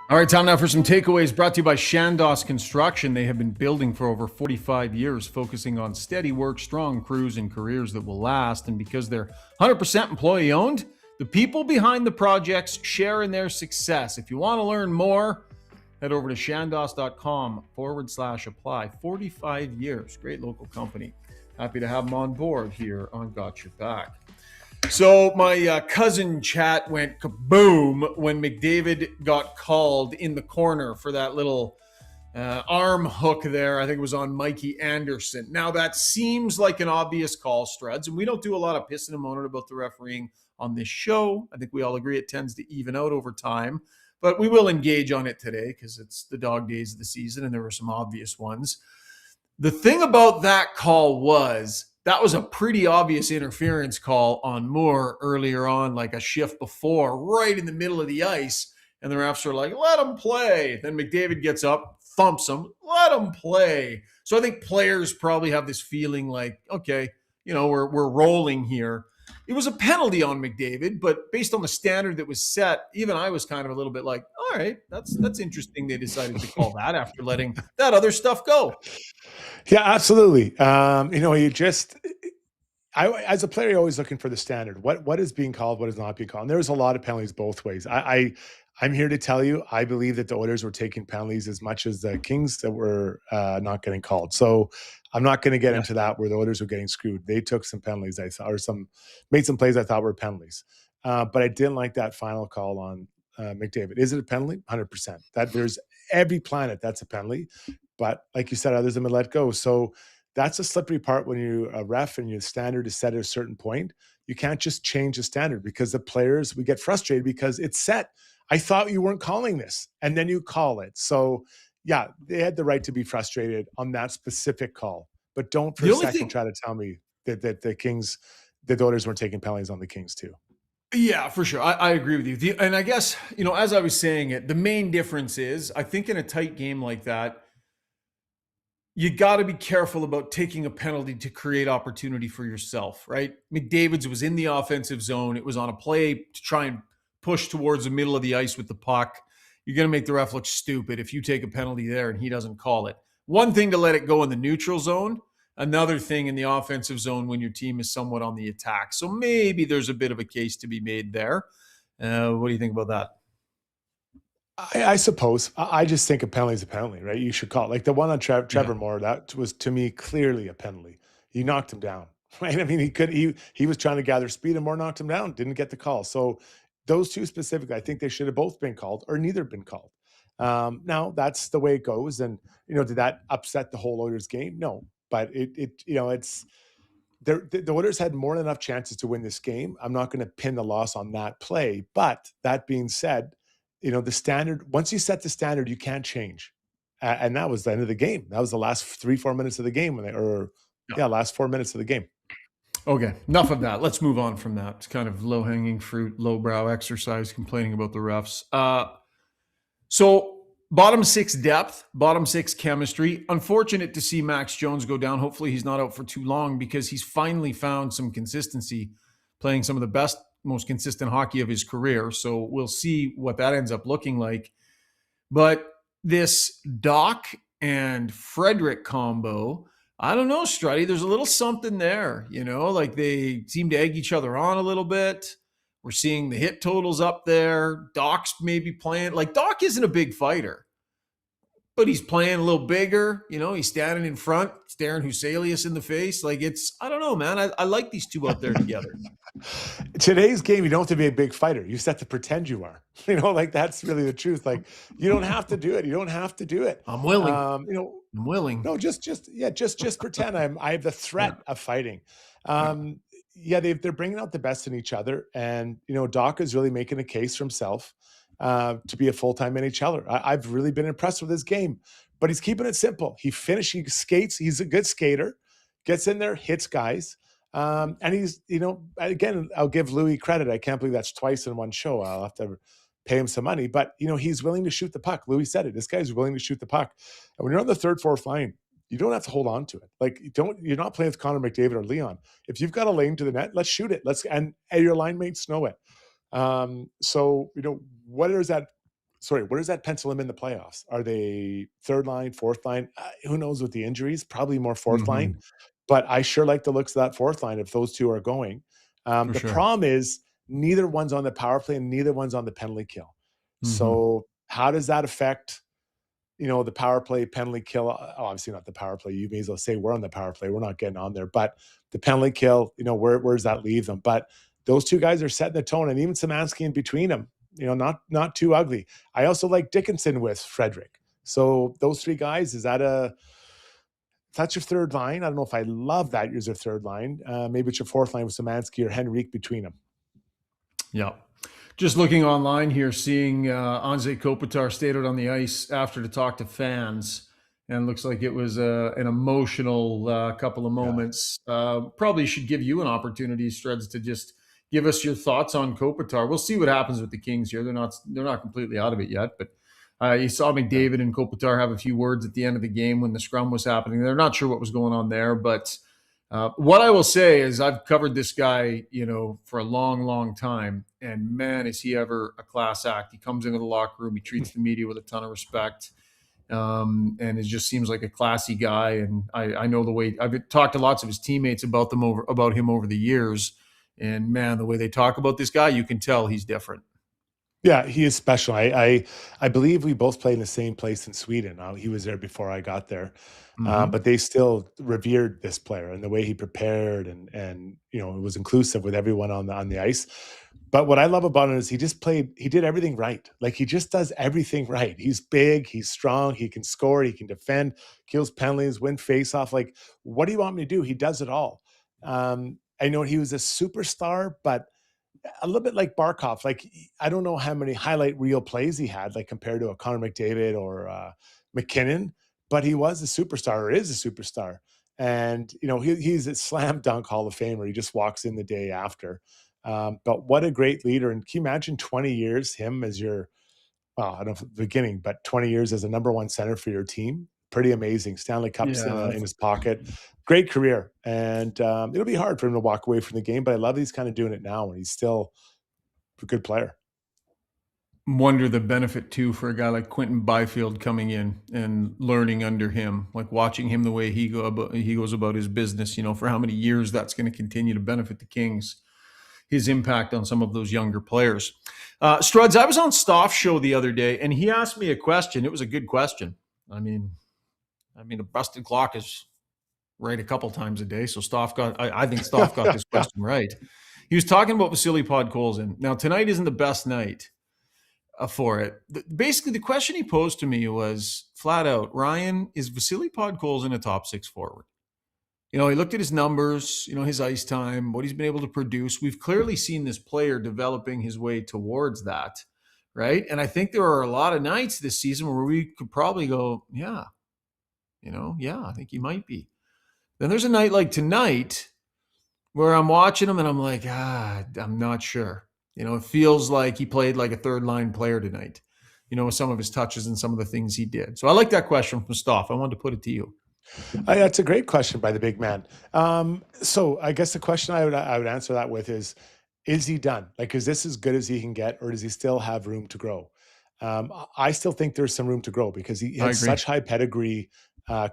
All right, time now for some takeaways brought to you by Shandos Construction. They have been building for over 45 years, focusing on steady work, strong crews, and careers that will last. And because they're 100% employee owned, the people behind the projects share in their success. If you want to learn more, head over to shandos.com/apply. 45 years, great local company. Happy to have them on board here on Got Your Back. So my cousin chat went kaboom when McDavid got called in the corner for that little arm hook there. I think it was on Mikey Anderson. Now that seems like an obvious call, Struds, and we don't do a lot of pissing and moaning about the refereeing on this show. I think we all agree it tends to even out over time, but we will engage on it today because it's the dog days of the season and there were some obvious ones. The thing about that call was that was a pretty obvious interference call on Moore earlier on, like a shift before, right in the middle of the ice. And the refs are like, let him play. Then McDavid gets up, thumps him, let him play. So I think players probably have this feeling like, okay, we're rolling here. It was a penalty on McDavid, but based on the standard that was set, even I was kind of a little bit like, all right, that's interesting. They decided to call that after letting that other stuff go. Yeah, absolutely. As a player, you're always looking for the standard. What is being called? What is not being called? And there's a lot of penalties both ways. I'm here to tell you, I believe that the Oilers were taking penalties as much as the Kings that were not getting called. So I'm not going to get into that where the Oilers were getting screwed. They took some penalties, I thought, or made some plays I thought were penalties. But I didn't like that final call on McDavid. Is it a penalty? 100%. That there's every planet that's a penalty. But like you said, others have been let go. So that's a slippery part when you're a ref and your standard is set at a certain point. You can't just change the standard because the players, we get frustrated because it's set. I thought you weren't calling this, and then you call it. So, yeah, they had the right to be frustrated on that specific call. But don't for a second try to tell me that the Oilers weren't taking penalties on the Kings too. Yeah, for sure. I agree with you. And I guess, as I was saying it, the main difference is, I think in a tight game like that, you got to be careful about taking a penalty to create opportunity for yourself, right? McDavid's was in the offensive zone. It was on a play to try and push towards the middle of the ice with the puck. You're going to make the ref look stupid if you take a penalty there and he doesn't call it. One thing to let it go in the neutral zone, another thing in the offensive zone when your team is somewhat on the attack. So maybe there's a bit of a case to be made there. What do you think about that? I suppose. I just think a penalty is a penalty, right? You should call it. Like the one on Trevor Moore, that was to me clearly a penalty. You knocked him down, right? I mean, he was trying to gather speed and Moore knocked him down, didn't get the call. So those two specifically, I think they should have both been called or neither been called. Now that's the way it goes. And, did that upset the whole Oilers game? No. but it's the Oilers had more than enough chances to win this game. I'm not going to pin the loss on that play, but that being said, the standard, once you set the standard, you can't change. And that was the end of the game. That was the last 3-4 minutes of the game last 4 minutes of the game. Okay, enough of that. Let's move on from that. It's kind of low-hanging fruit, lowbrow exercise, complaining about the refs. So bottom six depth, bottom six chemistry. Unfortunate to see Max Jones go down. Hopefully he's not out for too long because he's finally found some consistency, playing some of the best, most consistent hockey of his career. So we'll see what that ends up looking like. But this Doc and Frederick combo, I don't know, Struddy, there's a little something there, like they seem to egg each other on a little bit. We're seeing the hit totals up there. Doc's maybe playing, like Doc isn't a big fighter, but he's playing a little bigger. He's standing in front, staring Huselius in the face. Like I don't know, man. I like these two out there together. Today's game, you don't have to be a big fighter. You just have to pretend you are. Like that's really the truth. Like you don't have to do it. You don't have to do it. I'm willing. I'm willing. No, just pretend I have the threat of fighting. They're bringing out the best in each other, and Doc is really making a case for himself to be a full-time NHLer. I've really been impressed with his game, but he's keeping it simple. He skates. He's a good skater, gets in there, hits guys. And he's, again, I'll give Louis credit. I can't believe that's twice in one show. I'll have to pay him some money, but he's willing to shoot the puck. Louis said it. This guy's willing to shoot the puck. And when you're on the third, fourth line, you don't have to hold on to it. Like you're not playing with Connor McDavid or Leon. If you've got a lane to the net, let's shoot it. And your line mates know it. Where does that pencil them in the playoffs? Are they third line, fourth line? Who knows with the injuries? Probably more fourth line. But I sure like the looks of that fourth line if those two are going. Problem is neither one's on the power play and neither one's on the penalty kill. So how does that affect, the power play, penalty kill? Obviously not the power play. You may as well say we're on the power play. We're not getting on there. But the penalty kill, where does that leave them? But those two guys are setting the tone, and even Szymanski in between them, not too ugly. I also like Dickinson with Frederick. So those three guys, that's your third line. I don't know if I love that as your third line. Maybe it's your fourth line with Szymanski or Henrique between them. Yeah. Just looking online here, seeing Anze Kopitar stayed out on the ice after to talk to fans. And looks like it was an emotional couple of moments. Probably should give you an opportunity, Struds, to just give us your thoughts on Kopitar. We'll see what happens with the Kings here. They're not completely out of it yet, but you saw McDavid and Kopitar have a few words at the end of the game when the scrum was happening. They're not sure what was going on there, but what I will say is I've covered this guy, for a long, long time, and man, is he ever a class act. He comes into the locker room, he treats the media with a ton of respect, and it just seems like a classy guy. And I know the way I've talked to lots of his teammates about him over the years, and man, the way they talk about this guy, you can tell he's different. Yeah, he is special. I believe we both played in the same place in Sweden. He was there before I got there, but they still revered this player and the way he prepared, and it was inclusive with everyone on the ice. But what I love about him is he did everything right. Like he just does everything right. He's big, he's strong, he can score, he can defend, kills penalties, win faceoff. Like, what do you want me to do? He does it all. I know he was a superstar, but a little bit like Barkov. Like, I don't know how many highlight reel plays he had, like compared to a Connor McDavid or McKinnon, but he was a superstar, or is a superstar. And, he's a slam dunk Hall of Famer. He just walks in the day after. But what a great leader. And can you imagine 20 years, him as your, I don't know if it's the beginning, but 20 years as a number one center for your team? Pretty amazing. Stanley Cups in his pocket. Great career. And it'll be hard for him to walk away from the game, but I love he's kind of doing it now, and he's still a good player. Wonder the benefit too for a guy like Quentin Byfield coming in and learning under him, like watching him the way he goes about his business, for how many years that's going to continue to benefit the Kings, his impact on some of those younger players. Struds, I was on Stoff's show the other day, and he asked me a question. It was a good question. I mean, a busted clock is right a couple times a day. So I think Stoff got this question right. He was talking about Vasily Podkolzin. Now, tonight isn't the best night for it. Basically, the question he posed to me was flat out, Ryan, is Vasily Podkolzin a top six forward? He looked at his numbers, his ice time, what he's been able to produce. We've clearly seen this player developing his way towards that, right? And I think there are a lot of nights this season where we could probably go, yeah, I think he might be. Then there's a night like tonight where I'm watching him and I'm like, I'm not sure. It feels like he played like a third line player tonight, with some of his touches and some of the things he did. So I like that question from Stoff. I wanted to put it to you. That's a great question by the big man. So I guess the question I would answer that with is he done? Like, is this as good as he can get, or does he still have room to grow? I still think there's some room to grow because he had such high pedigree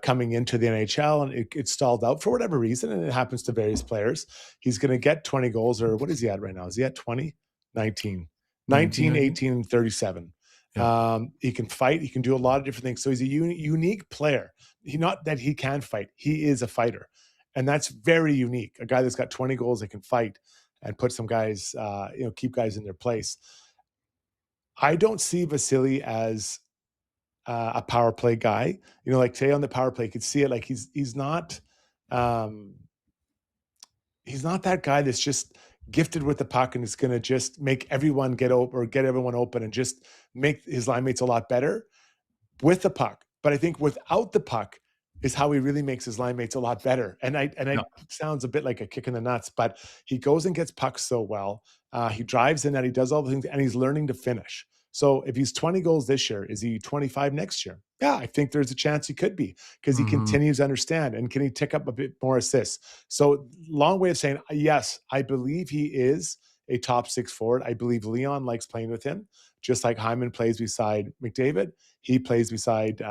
coming into the NHL, and it stalled out for whatever reason, and it happens to various players. He's going to get 20 goals, or what is he at right now? Is he at 20? 19, 18, and 37. Yeah. He can fight. He can do a lot of different things. So he's a unique player. Not that he can fight. He is a fighter. And that's very unique. A guy that's got 20 goals that can fight and put some guys, keep guys in their place. I don't see Vasily as a power play guy. Like today on the power play, you could see it. Like he's not that guy that's just gifted with the puck and is going to just make everyone get everyone open and just make his line mates a lot better with the puck. But I think without the puck is how he really makes his line mates a lot better. And it sounds a bit like a kick in the nuts, but he goes and gets pucks so well. He drives in that, he does all the things, and he's learning to finish. So if he's 20 goals this year, is he 25 next year? Yeah, I think there's a chance he could be because he continues to understand. And can he tick up a bit more assists? So long way of saying, yes, I believe he is a top six forward. I believe Leon likes playing with him, just like Hyman plays beside McDavid. He plays beside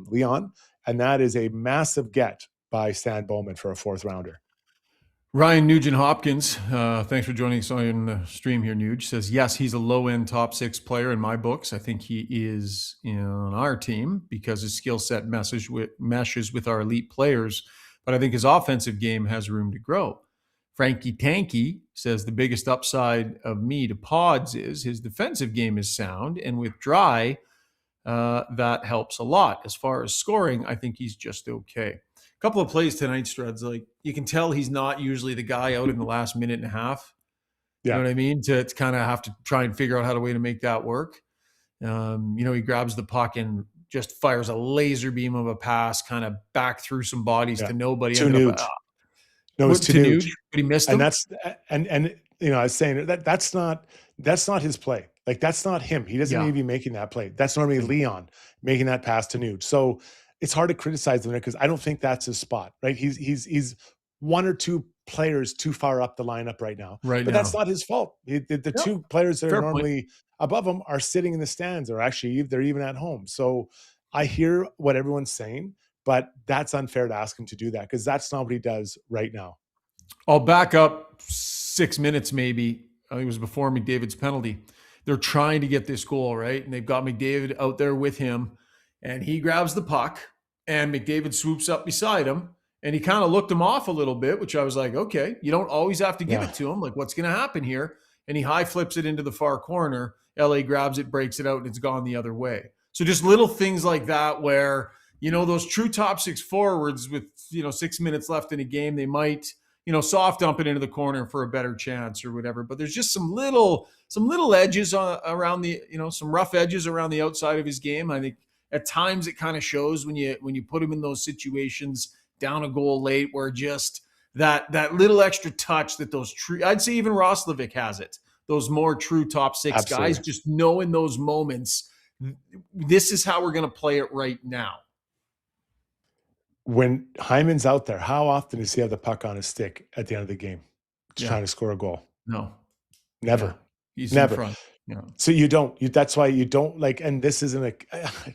Leon. And that is a massive get by Stan Bowman for a fourth rounder. Ryan Nugent-Hopkins, thanks for joining us on the stream here, Nuge, says, yes, he's a low-end top six player in my books. I think he is on our team because his skill set meshes with our elite players, but I think his offensive game has room to grow. Frankie Tanky says the biggest upside of me to Pods is his defensive game is sound, and with Dry, that helps a lot. As far as scoring, I think he's just okay. A couple of plays tonight, Struds, like you can tell he's not usually the guy out in the last minute and a half. Yeah. You know what I mean? To kind of have to try and figure out how to make that work. He grabs the puck and just fires a laser beam of a pass kind of back through some bodies to nobody. Too nude. No, it's too nude. But he missed him. And that's I was saying that's not his play. Like that's not him. He doesn't need to be making that play. That's normally Leon making that pass to Nuge. So it's hard to criticize him because I don't think that's his spot, right? He's one or two players too far up the lineup right now. But that's not his fault. The two players that are normally above him are sitting in the stands, or actually they're even at home. So I hear what everyone's saying, but that's unfair to ask him to do that because that's not what he does right now. I'll back up 6 minutes maybe. I think it was before McDavid's penalty. They're trying to get this goal, right? And they've got McDavid out there with him. And he grabs the puck, and McDavid swoops up beside him, and he kind of looked him off a little bit, which I was like, okay, you don't always have to give it to him. Like, what's going to happen here? And he high flips it into the far corner. LA grabs it, breaks it out, and it's gone the other way. So just little things like that where, those true top six forwards with, 6 minutes left in a game, they might, soft dump it into the corner for a better chance or whatever. But there's just some little edges around the, some rough edges around the outside of his game. I think, at times it kind of shows when you put him in those situations down a goal late where just that little extra touch that those true, I'd say even Roslovic has it. Those more true top six guys just know in those moments, this is how we're going to play it right now. When Hyman's out there, how often does he have the puck on his stick at the end of the game trying to score a goal? No. Never. Yeah. He's never. In front. Yeah. So you don't. That's why you don't like. And this isn't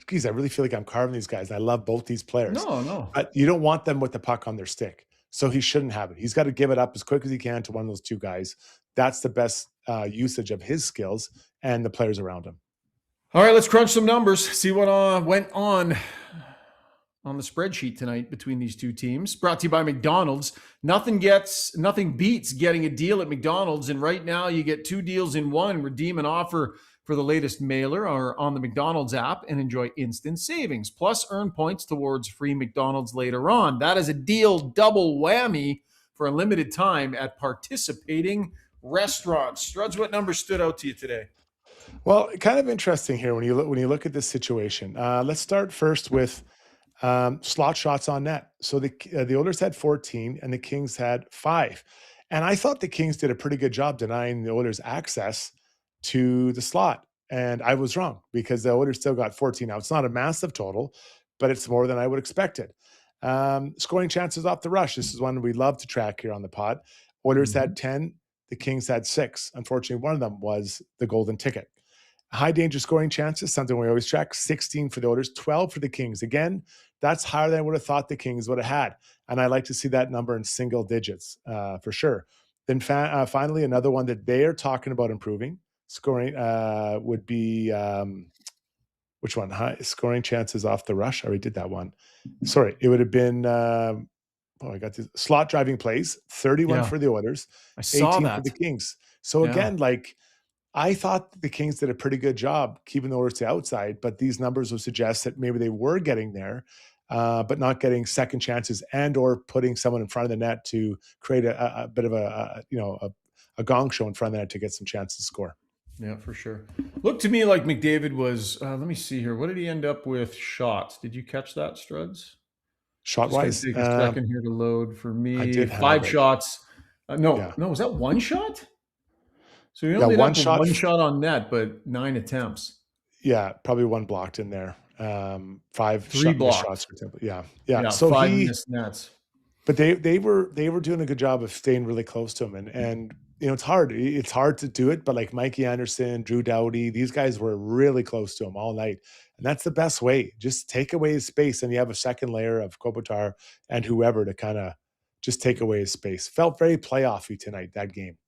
geez, I really feel like I'm carving these guys. I love both these players. No. But you don't want them with the puck on their stick. So he shouldn't have it. He's got to give it up as quick as he can to one of those two guys. That's the best usage of his skills and the players around him. All right, let's crunch some numbers. See what went on on the spreadsheet tonight between these two teams. Brought to you by McDonald's. Nothing beats getting a deal at McDonald's. And right now you get 2 deals in one. Redeem an offer for the latest mailer or on the McDonald's app and enjoy instant savings. Plus earn points towards free McDonald's later on. That is a deal double whammy for a limited time at participating restaurants. Struds, what number stood out to you today? Well, kind of interesting here when you look at this situation. Let's start first with slot shots on net. So the Oilers had 14 and the Kings had 5. And I thought the Kings did a pretty good job denying the Oilers access to the slot. And I was wrong because the Oilers still got 14. Now, it's not a massive total, but it's more than I would expected. Scoring chances off the rush. This is one we love to track here on the pod. Oilers had 10. The Kings had 6. Unfortunately, one of them was the golden ticket. High danger scoring chances, something we always track. 16 for the Oilers, 12 for the Kings. Again, that's higher than I would have thought the Kings would have had. And I like to see that number in single digits for sure. Then finally, another one that they are talking about improving, scoring would be, which one? High scoring chances off the rush. I already did that one. Sorry, it would have been, I got this slot driving plays, 31 for the Oilers, I saw 18 that. for the Kings. So again, like, I thought the Kings did a pretty good job keeping the Oilers to the outside, but these numbers would suggest that maybe they were getting there, but not getting second chances and or putting someone in front of the net to create a bit of a gong show in front of the net to get some chances to score. Yeah, for sure. Looked to me like McDavid was, let me see here. What did he end up with shots? Did you catch that, Struds? Shot-wise? Take a second here to load for me. I did 5 shots. No, was that 1 shot? So he only one had shot. 1 shot on net, but 9 attempts. Yeah, probably 1 blocked in there. 3 blocked shots, for example. Yeah. So 5 missed nets. But they were doing a good job of staying really close to him, and it's hard. It's hard to do it, but like Mikey Anderson, Drew Doughty, these guys were really close to him all night, and that's the best way. Just take away his space, and you have a second layer of Kopitar and whoever to kind of just take away his space. Felt very playoffy tonight, that game.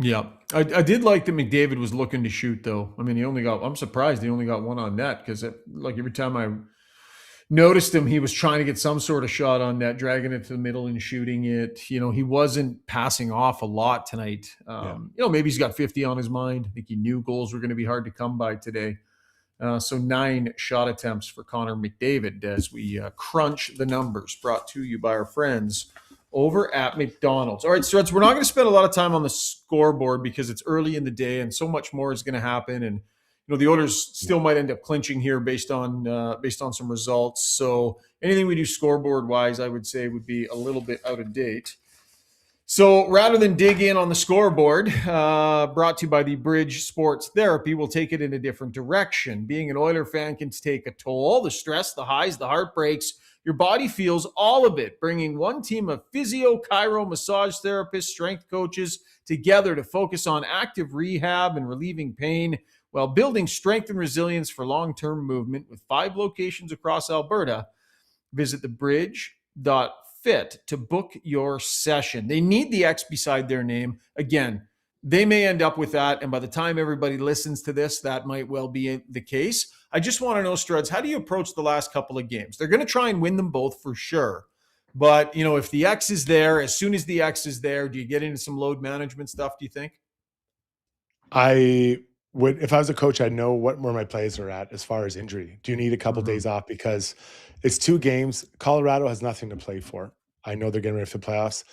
Yeah, I did like that McDavid was looking to shoot, though. I mean, I'm surprised he only got 1 on net because like every time I noticed him, he was trying to get some sort of shot on net, dragging it to the middle and shooting it. He wasn't passing off a lot tonight. Maybe he's got 50 on his mind. I think he knew goals were going to be hard to come by today. So 9 shot attempts for Connor McDavid as we crunch the numbers, brought to you by our friends over at McDonald's. All right, Struts, we're not going to spend a lot of time on the scoreboard because it's early in the day and so much more is going to happen. And the Oilers still might end up clinching here based on some results. So anything we do scoreboard wise, I would say would be a little bit out of date. So rather than dig in on the scoreboard, brought to you by the Bridge Sports Therapy, we'll take it in a different direction. Being an Oiler fan can take a toll. The stress, the highs, the heartbreaks. Your body feels all of it, bringing one team of physio, chiro, massage therapists, strength coaches together to focus on active rehab and relieving pain while building strength and resilience for long-term movement with 5 locations across Alberta. Visit thebridge.fit to book your session. They need the X beside their name. Again, they may end up with that, and by the time everybody listens to this, that might well be the case. I just want to know, Struds, how do you approach the last couple of games? They're going to try and win them both for sure. But, if the X is there, as soon as the X is there, do you get into some load management stuff, do you think? If I was a coach, I'd know where my plays are at as far as injury. Do you need a couple days off? Because it's 2 games. Colorado has nothing to play for. I know they're getting ready for the playoffs.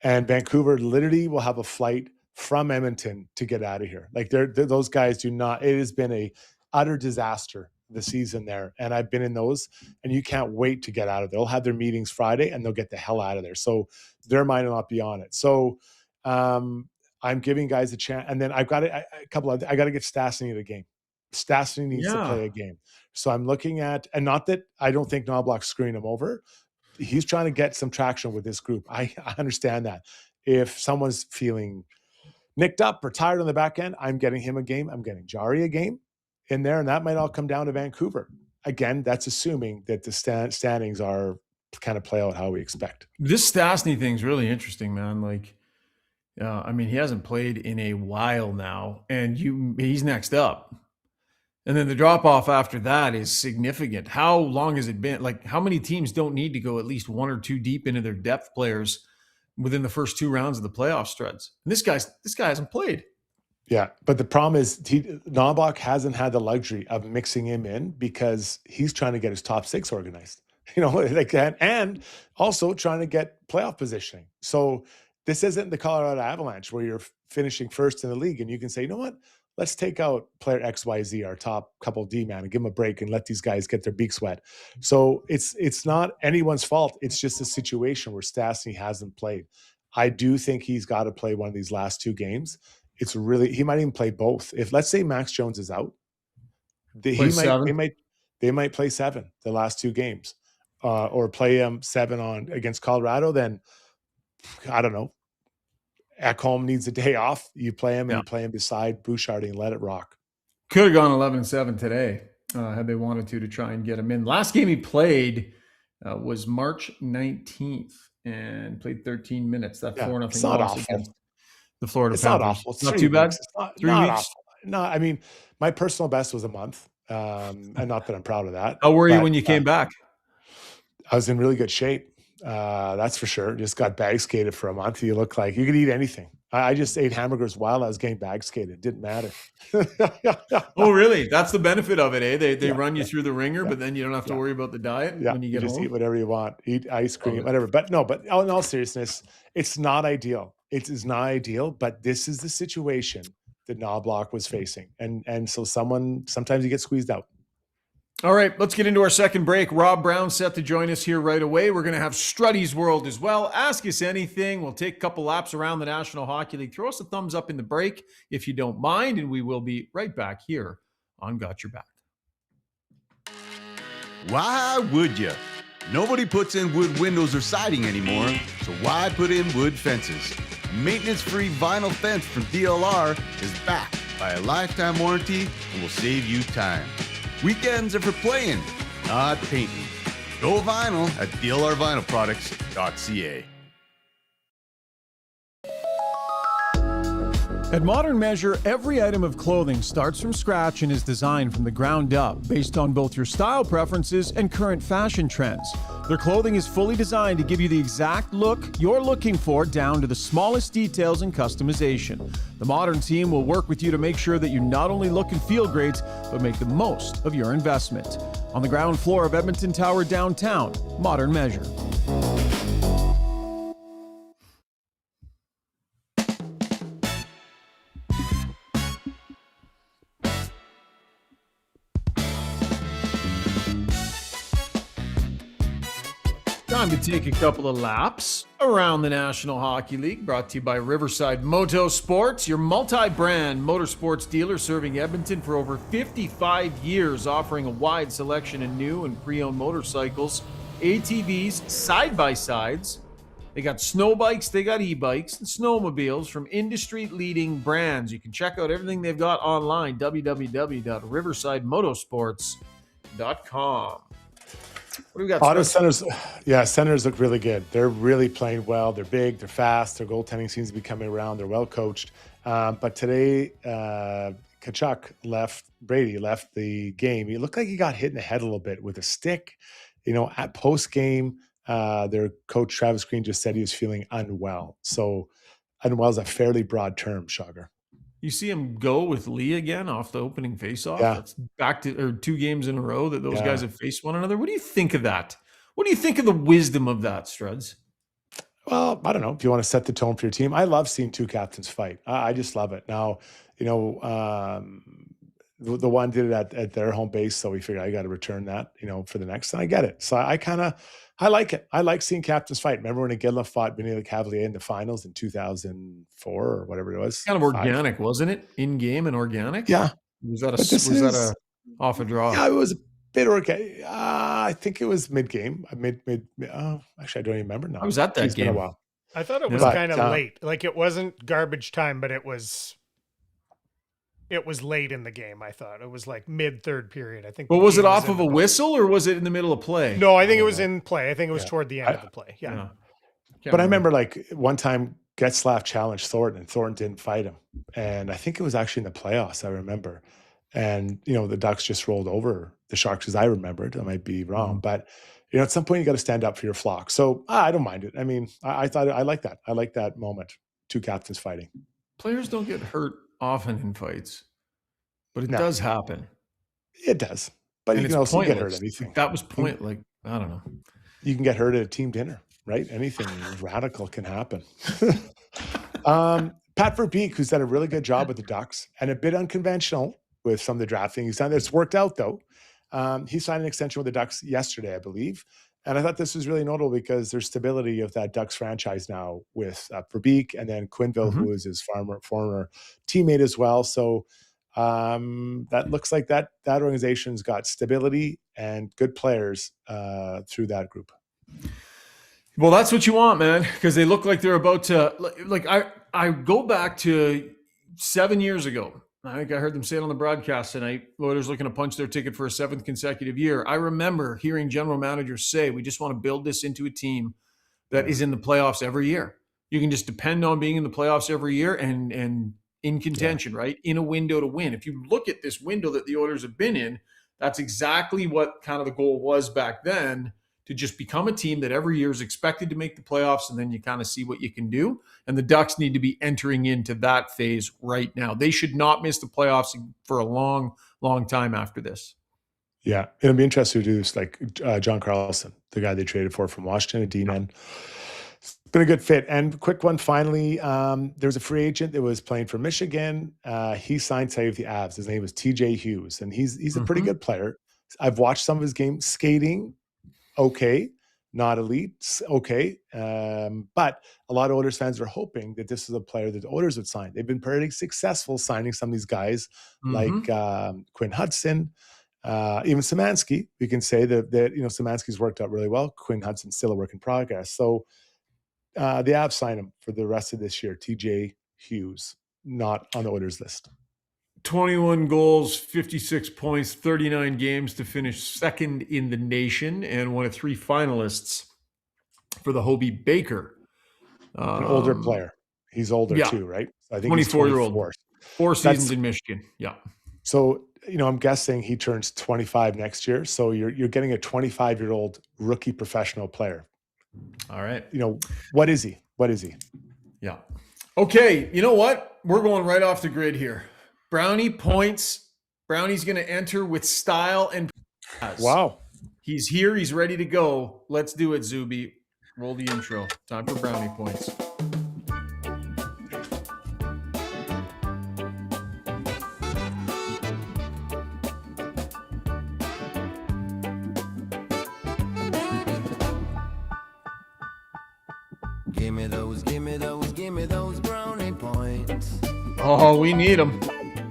And Vancouver literally will have a flight from Edmonton to get out of here. Like those guys do not. It has been a utter disaster the season there. And I've been in those, and you can't wait to get out of there. They'll have their meetings Friday and they'll get the hell out of there. So their mind will not be on it. So I'm giving guys a chance. And then I've got I got to get Stastny the game. Stastny needs to play a game. So I'm looking at, and not that I don't think Knobloch's screwing him over. He's trying to get some traction with this group. I understand that. If someone's feeling nicked up or tired on the back end, I'm getting him a game. I'm getting Jari a game in there, and that might all come down to Vancouver. Again, that's assuming that the standings are kind of play out how we expect. This Stastny thing's really interesting, man. Like, he hasn't played in a while now, and he's next up. And then the drop off after that is significant. How long has it been? Like, how many teams don't need to go at least one or two deep into their depth players within the first 2 rounds of the playoff spreads? And this guy hasn't played. Yeah, but the problem is Knobloch hasn't had the luxury of mixing him in because he's trying to get his top 6 organized. Like that, and also trying to get playoff positioning. So this isn't the Colorado Avalanche where you're finishing first in the league and you can say, you know what? Let's take out player XYZ, our top couple D man, and give them a break and let these guys get their beaks wet. So it's not anyone's fault. It's just a situation where Stastny hasn't played. I do think he's got to play one of these last 2 games. He might even play both. If let's say Max Jones is out, they might play 7 the last 2 games, or play 7 on against Colorado. Then I don't know. Ekholm needs a day off. You play him and you play him beside Bouchard and let it rock. Could have gone 11-7 today had they wanted to try and get him in. Last game he played was March 19th and played 13 minutes. That 4-0 loss against the Florida Panthers. Not awful. It's not too bad. It's not 3 weeks. Awful. No, I mean, my personal best was a month. And not that I'm proud of that. How were you when you came back? I was in really good shape. That's for sure. Just got bag skated for a month. You look like you could eat anything. I just ate hamburgers while I was getting bag skated. It didn't matter. Oh, really? That's the benefit of it, eh? They run you through the ringer, but then you don't have to worry about the diet when you get home. Just eat whatever you want. Eat ice cream, whatever. But in all seriousness, it's not ideal. It is not ideal, but this is the situation that Knobloch was facing. And so sometimes you get squeezed out. All right, let's get into our second break. Rob Brown set to join us here right away. We're going to have Struddy's World as well. Ask us anything. We'll take a couple laps around the National Hockey League. Throw us a thumbs up in the break if you don't mind, and we will be right back here on Got Your Back. Why would you? Nobody puts in wood windows or siding anymore, so why put in wood fences? Maintenance-free vinyl fence from DLR is backed by a lifetime warranty and will save you time. Weekends are for playing, not painting. Go vinyl at dlrvinylproducts.ca. At Modern Measure, every item of clothing starts from scratch and is designed from the ground up based on both your style preferences and current fashion trends. Their clothing is fully designed to give you the exact look you're looking for down to the smallest details and customization. The Modern team will work with you to make sure that you not only look and feel great, but make the most of your investment. On the ground floor of Edmonton Tower downtown, Modern Measure. Time to take a couple of laps around the National Hockey League, brought to you by Riverside Motorsports, your multi-brand motorsports dealer serving Edmonton for over 55 years, offering a wide selection of new and pre-owned motorcycles, ATVs, side-by-sides. They got snow bikes, they got e-bikes, and snowmobiles from industry-leading brands. You can check out everything they've got online, www.riversidemotorsports.com. What do we got? Auto centers, centers look really good. They're really playing well. They're big, they're fast. Their goaltending seems to be coming around. They're well coached. But today, Brady left the game. He looked like he got hit in the head a little bit with a stick. At post game, their coach Travis Green just said he was feeling unwell. So unwell is a fairly broad term, Shogger. You see him go with Lee again off the opening faceoff. Yeah. That's back to 2 games in a row that those guys have faced one another. What do you think of that? What do you think of the wisdom of that, Struds? Well, I don't know. If you want to set the tone for your team, I love seeing 2 captains fight. I just love it. Now, the one did it at their home base, so we figured I got to return that, for the next. And I get it. So I like it. I like seeing captains fight. Remember when Iginla fought Vinny Lecavalier in the finals in 2004 or whatever it was? Kind of organic, wasn't it? In game and organic. Yeah. Was that off a draw? Yeah, it was a bit organic. I think it was mid game. Actually, I don't even remember now. I was at that game. Been a while. I thought it was kind of late. Like it wasn't garbage time, but it was late in the game. I thought it was like mid third period. I think. But was it off of a whistle or was it in the middle of play? No, I think it was in play. I think it was toward the end of the play. Yeah. But I remember like one time Getzlaf challenged Thornton and Thornton didn't fight him. And I think it was actually in the playoffs. I remember. And, the Ducks just rolled over the Sharks as I remembered. I might be wrong, but at some point you got to stand up for your flock. So I don't mind it. I mean, I thought I like that. I like that moment. Two captains fighting. Players don't get hurt often in fights, but it No. does happen. It does. But And you it's can also get hurt pointless. at anything. That was point. Like, I don't know. You can get hurt at a team dinner, right? Anything radical can happen. Pat Verbeek, who's done a really good job with the Ducks and a bit unconventional with some of the drafting he's done. It's worked out, though. He signed an extension with the Ducks yesterday, I believe. And I thought this was really notable because there's stability of that Ducks franchise now with Verbeek and then Quenneville, who is his former teammate as well. So that looks like that organization's got stability and good players through that group. Well, that's what you want, man, because they look like they're about to. Like I go back to 7 years ago. I think I heard them say it on the broadcast tonight. Oilers looking to punch their ticket for a 7th consecutive year. I remember hearing general managers say, "We just want to build this into a team that is in the playoffs every year. You can just depend on being in the playoffs every year and in contention, right? In a window to win." If you look at this window that the Oilers have been in, that's exactly what kind of the goal was back then, to just become a team that every year is expected to make the playoffs, and then you kind of see what you can do. And the Ducks need to be entering into that phase right now. They should not miss the playoffs for a long, long time after this. Yeah, it'll be interesting to do this, like John Carlson, the guy they traded for from Washington, a D-man. It's been a good fit. And quick one, finally, there was a free agent that was playing for Michigan. He signed today with the Avs. His name was TJ Hughes, and he's a pretty good player. I've watched some of his games. Skating, okay, not elite, okay. But a lot of Oilers fans are hoping that this is a player that the Oilers would sign. They've been pretty successful signing some of these guys like Quinn Hudson, even Szymanski. We can say that Szymanski's worked out really well. Quinn Hudson's still a work in progress. So the Avs sign him for the rest of this year. TJ Hughes, not on the Oilers list. 21 goals, 56 points, 39 games to finish second in the nation, and one of 3 finalists for the Hobey Baker. An older player. He's older too, right? I think 24-year-old. 4 seasons in Michigan. Yeah. So, I'm guessing he turns 25 next year. So you're getting a 25-year-old rookie professional player. All right. What is he? What is he? Yeah. Okay. You know what? We're going right off the grid here. Brownie Points. Brownie's going to enter with style and pass. Wow. He's here. He's ready to go. Let's do it, Zuby. Roll the intro. Time for Brownie Points. Give me those brownie points. Oh, we need them.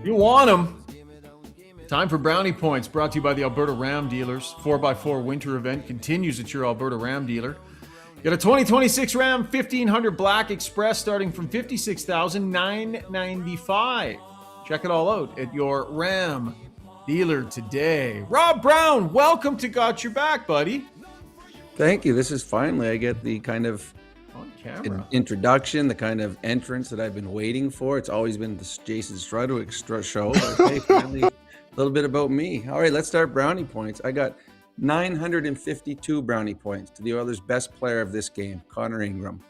You want them. Time for Brownie Points, brought to you by the Alberta Ram Dealers. 4x4 winter event continues at your Alberta Ram dealer. Get a 2026 Ram 1500 Black Express starting from $56,995. Check it all out at your Ram dealer today. Rob Brown, welcome to Got Your Back, buddy. Thank you. This is finally, I get the kind of On camera. introduction, the kind of entrance that I've been waiting for. It's always been the Jason Strudwick show. But hey, finally, a little bit about me. All right, let's start Brownie Points. I got 952 Brownie Points to the Oilers' best player of this game, Connor Ingram.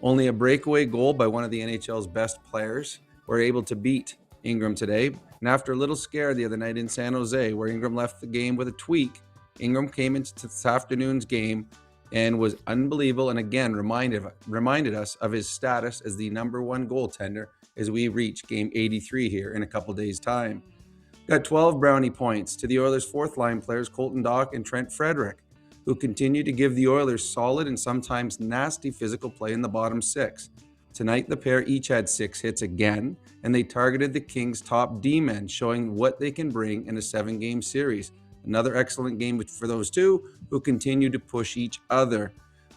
Only a breakaway goal by one of the NHL's best players were able to beat Ingram today. And after a little scare the other night in San Jose, where Ingram left the game with a tweak, Ingram came into this afternoon's game and was unbelievable, and again reminded us of his status as the number 1 goaltender as we reach game 83 here in a couple days' time. Got 12 Brownie Points to the Oilers' fourth-line players Colton Dach and Trent Frederick, who continue to give the Oilers solid and sometimes nasty physical play in the bottom 6. Tonight, the pair each had 6 hits again, and they targeted the Kings' top D-men, showing what they can bring in a 7-game series. Another excellent game for those two who continue to push each other.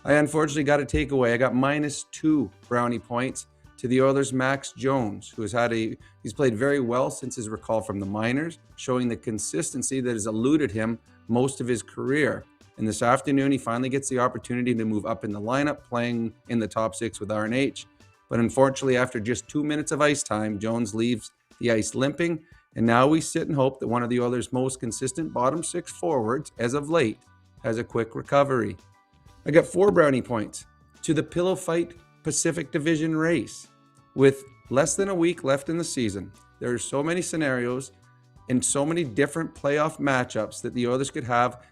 I unfortunately got a takeaway. I got -2 Brownie Points to the Oilers' Max Jones, who he's played very well since his recall from the minors, showing the consistency that has eluded him most of his career. And this afternoon, he finally gets the opportunity to move up in the lineup, playing in the top 6 with RNH. But unfortunately, after just 2 minutes of ice time, Jones leaves the ice limping, And now we sit and hope that one of the Oilers' most consistent bottom six forwards, as of late, has a quick recovery. I got 4 brownie points to the Pillow Fight Pacific Division race. With less than a week left in the season, there are so many scenarios and so many different playoff matchups that the Oilers could have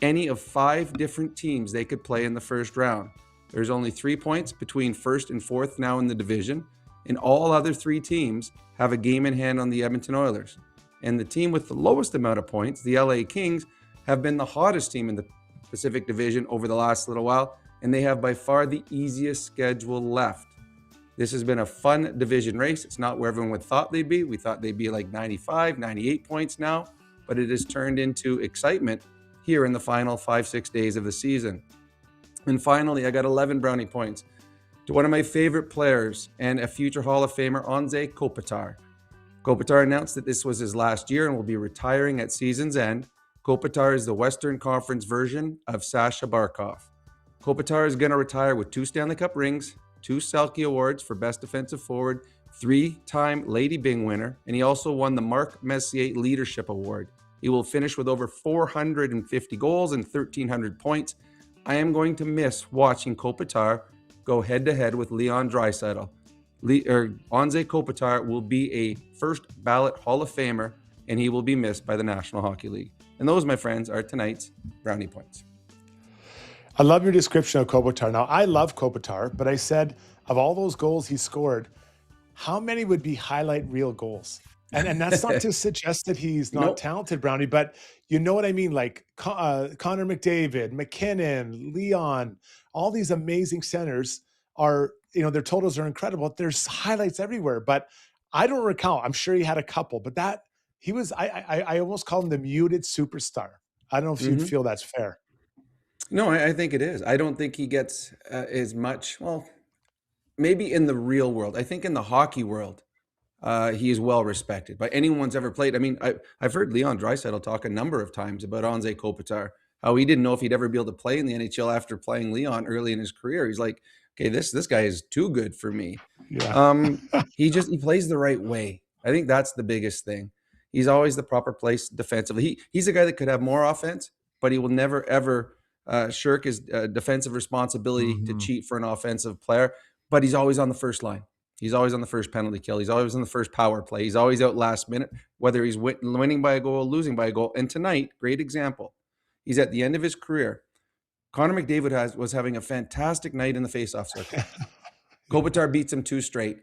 any of 5 different teams they could play in the first round. There's only 3 points between first and fourth now in the division, and all other 3 teams have a game in hand on the Edmonton Oilers. And the team with the lowest amount of points, the LA Kings, have been the hottest team in the Pacific Division over the last little while, and they have by far the easiest schedule left. This has been a fun division race. It's not where everyone would thought they'd be. We thought they'd be like 95, 98 points now, but it has turned into excitement here in the final 5-6 days of the season. And finally, I got 11 brownie points to one of my favorite players and a future Hall of Famer, Anze Kopitar. Kopitar announced that this was his last year and will be retiring at season's end. Kopitar is the Western Conference version of Sasha Barkov. Kopitar is going to retire with 2 Stanley Cup rings, 2 Selke Awards for Best Defensive Forward, 3-time Lady Byng winner, and he also won the Mark Messier Leadership Award. He will finish with over 450 goals and 1,300 points. I am going to miss watching Kopitar go head-to-head with Leon Draisaitl. Anze Kopitar will be a first ballot Hall of Famer, and he will be missed by the National Hockey League. And those, my friends, are tonight's brownie points. I love your description of Kopitar. Now, I love Kopitar, but I said of all those goals he scored, how many would be highlight reel goals? And that's not to suggest that he's not talented, Brownie, but you know what I mean? Like Connor McDavid, McKinnon, Leon, all these amazing centers are, their totals are incredible. There's highlights everywhere, but I don't recall. I'm sure he had a couple, but that he was, I almost call him the muted superstar. I don't know if you'd feel that's fair. No, I think it is. I don't think he gets as much, well, maybe in the real world. I think in the hockey world, he is well respected by anyone who's ever played. I mean, I've heard Leon Draisaitl talk a number of times about Anze Kopitar, how he didn't know if he'd ever be able to play in the NHL after playing Leon early in his career. He's like, okay, this guy is too good for me. Yeah. He plays the right way. I think that's the biggest thing. He's always the proper place defensively. He's a guy that could have more offense, but he will never, ever shirk his defensive responsibility to cheat for an offensive player. But he's always on the first line. He's always on the first penalty kill. He's always on the first power play. He's always out last minute, whether he's winning by a goal, losing by a goal. And tonight, great example. He's at the end of his career. Connor McDavid was having a fantastic night in the faceoff circle. Kopitar beats him 2 straight.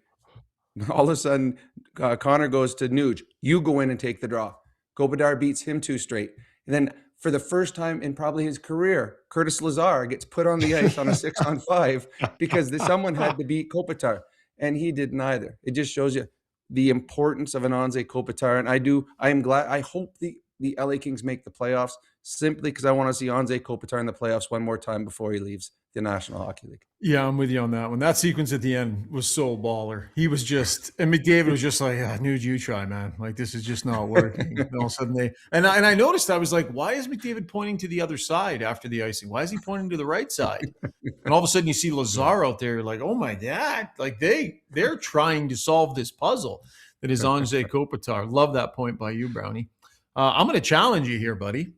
All of a sudden, Connor goes to Nuge. You go in and take the draw. Kopitar beats him 2 straight. And then for the first time in probably his career, Curtis Lazar gets put on the ice on a 6-on-5 because someone had to beat Kopitar. And he did neither. It just shows you the importance of an Anze Kopitar. And I am glad. I hope the LA Kings make the playoffs simply because I want to see Anze Kopitar in the playoffs one more time before he leaves the National Hockey League. Yeah, I'm with you on that one. That sequence at the end was so baller. He was just, and McDavid was just like, Nuge, you try, man. Like, this is just not working. And all of a sudden I noticed, I was like, why is McDavid pointing to the other side after the icing? Why is he pointing to the right side? And all of a sudden you see Lazar out there, like, oh my God. Like they're trying to solve this puzzle that is Anze Kopitar. Love that point by you, Brownie. I'm going to challenge you here, buddy.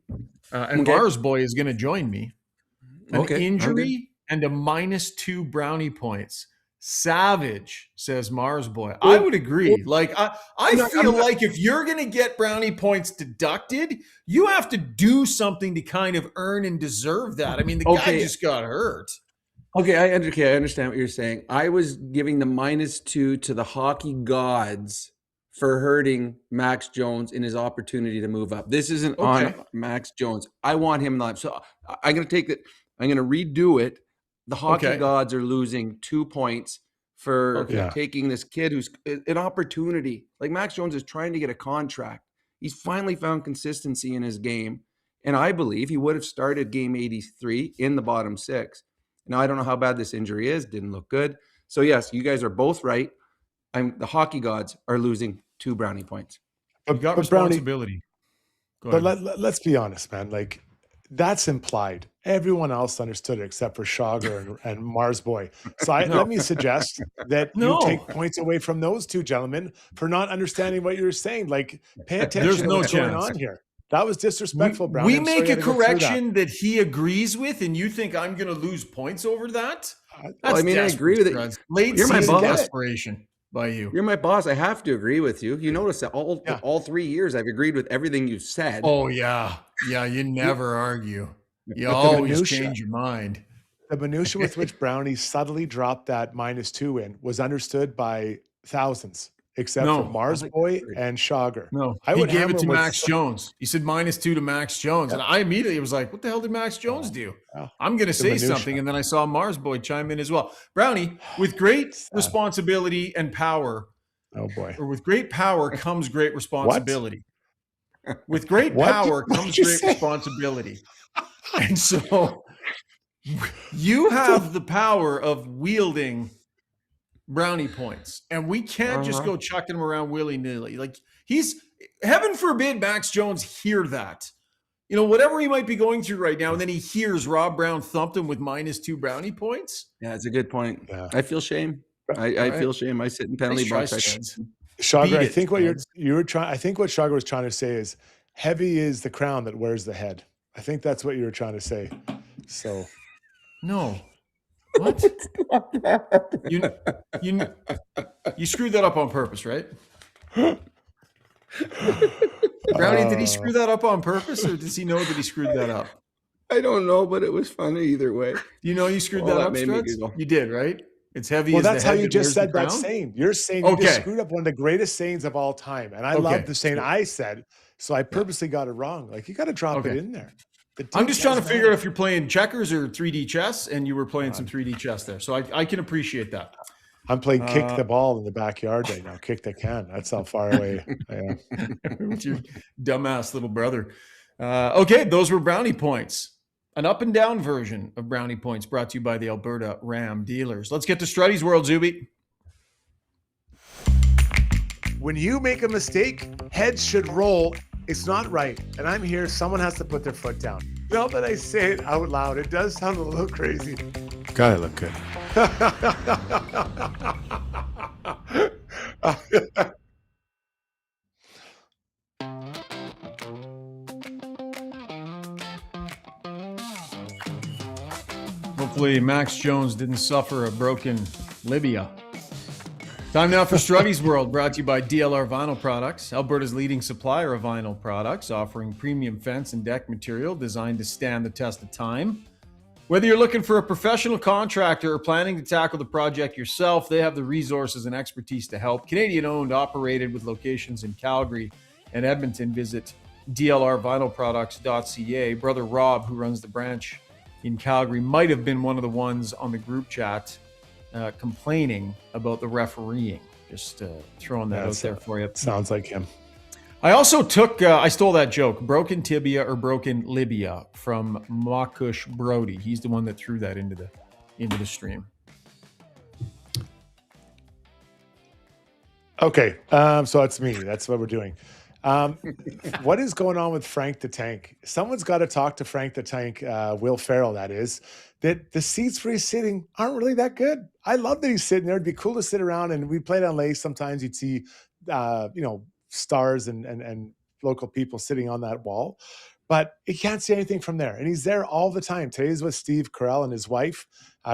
And Mars Boy is going to join me. An injury and a -2 brownie points. Savage, says Mars Boy. I would agree. Like, I feel like if you're going to get brownie points deducted, you have to do something to kind of earn and deserve that. I mean, the guy just got hurt. Okay, I understand what you're saying. I was giving the -2 to the hockey gods for hurting Max Jones in his opportunity to move up. This isn't on Max Jones. I want him live. So I'm going to take it. I'm going to redo it. The hockey gods are losing 2 points for taking this kid who's an opportunity. Like, Max Jones is trying to get a contract. He's finally found consistency in his game. And I believe he would have started game 83 in the bottom 6. Now, I don't know how bad this injury is. Didn't look good. So, yes, you guys are both right. The hockey gods are losing 2 brownie points. You got responsibility. But let's be honest, man. Like, That's implied. Everyone else understood it except for Schauger and Mars Boy. So let me suggest that you take No, points away from those two gentlemen for not understanding what you're saying. Like, pay there's attention to no what's going chance. on here. That was disrespectful, Brownie. We I'm sorry make you a had to go through that. correction that he agrees with, and you think I'm going to lose points over that? Well, That's I mean, I agree with it. desperate, Struds. Late You're my season boss. desperation by you. You're my boss. I have to agree with you. You notice that all 3 years I've agreed with everything you've said. Oh yeah, yeah. You never argue. You But the always minutia- change your mind. The minutia with which Brownie subtly dropped that -2 in was understood by thousands, except No. for Mars Boy and Schauger. No, I he would gave hammer it to with Max Jones. He said -2 to Max Jones, and I immediately was like, "What the hell did Max Jones do?" Yeah. I'm going to say minutia. something, and then I saw Mars Boy chime in as well. Brownie, with great responsibility and power, Oh boy. or with great power comes great responsibility. With great What? power What comes did you great say? responsibility. And so you have the power of wielding brownie points, and we can't just go chucking them around willy-nilly. Like, heaven forbid Max Jones hear that. You know, whatever he might be going through right now, and then he hears Rob Brown thumped him with -2 brownie points. Yeah, it's a good point. Yeah. I feel shame. I Right. feel shame. I sit in penalty Nice try, box. Studs. Schauger, Beat I it, think what Studs. you were trying. I think what Schauger was trying to say is, heavy is the crown that wears the head. I think that's what you were trying to say. So No. What? You screwed that up on purpose, right? Brownie, did he screw that up on purpose, or does he know that he screwed that up? I don't know, but it was funny either way. Do you know you screwed Well, that that up, made me Struds? giggle. You did, right? It's heavy well, as the that's how head you that just wears the said that crown? saying. You're saying you just Okay. screwed up one of the greatest sayings of all time, and I Okay. love the saying I said. So I purposely got it wrong. Like, you got to drop it Okay. in there. The I'm dude just trying to does figure out matter. if you're playing checkers or 3D chess, and you were playing some 3D chess there. So I can appreciate that. I'm playing kick the ball in the backyard right now. Kick the can. That's how far away I am. With your dumbass little brother. Okay, those were brownie points. An up and down version of brownie points brought to you by the Alberta Ram dealers. Let's get to Struddy's World, Zuby. When you make a mistake, heads should roll. It's not right. And I'm here. Someone has to put their foot down. Now that I say it out loud, it does sound a little crazy. Gotta look good. Hopefully Max Jones didn't suffer a broken labia. Time now for Struddy's World, brought to you by DLR Vinyl Products, Alberta's leading supplier of vinyl products, offering premium fence and deck material designed to stand the test of time. Whether you're looking for a professional contractor or planning to tackle the project yourself, they have the resources and expertise to help. Canadian-owned, operated with locations in Calgary and Edmonton. Visit dlrvinylproducts.ca. Brother Rob, who runs the branch in Calgary, might have been one of the ones on the group chat complaining about the refereeing. Just throwing that out there for you. Sounds like him. I also took, I stole that joke, broken tibia or broken libya from Makush Brody. He's the one that threw that into the stream. Okay, so that's me. That's what we're doing. What is going on with Frank the Tank? Someone's got to talk to Frank the Tank, Will Ferrell, that is, that the seats where he's sitting aren't really that good. I love that he's sitting there. It'd be cool to sit around, and we played on Lay. Sometimes you'd see, stars and local people sitting on that wall, but you can't see anything from there. And he's there all the time. Today's with Steve Carell and his wife,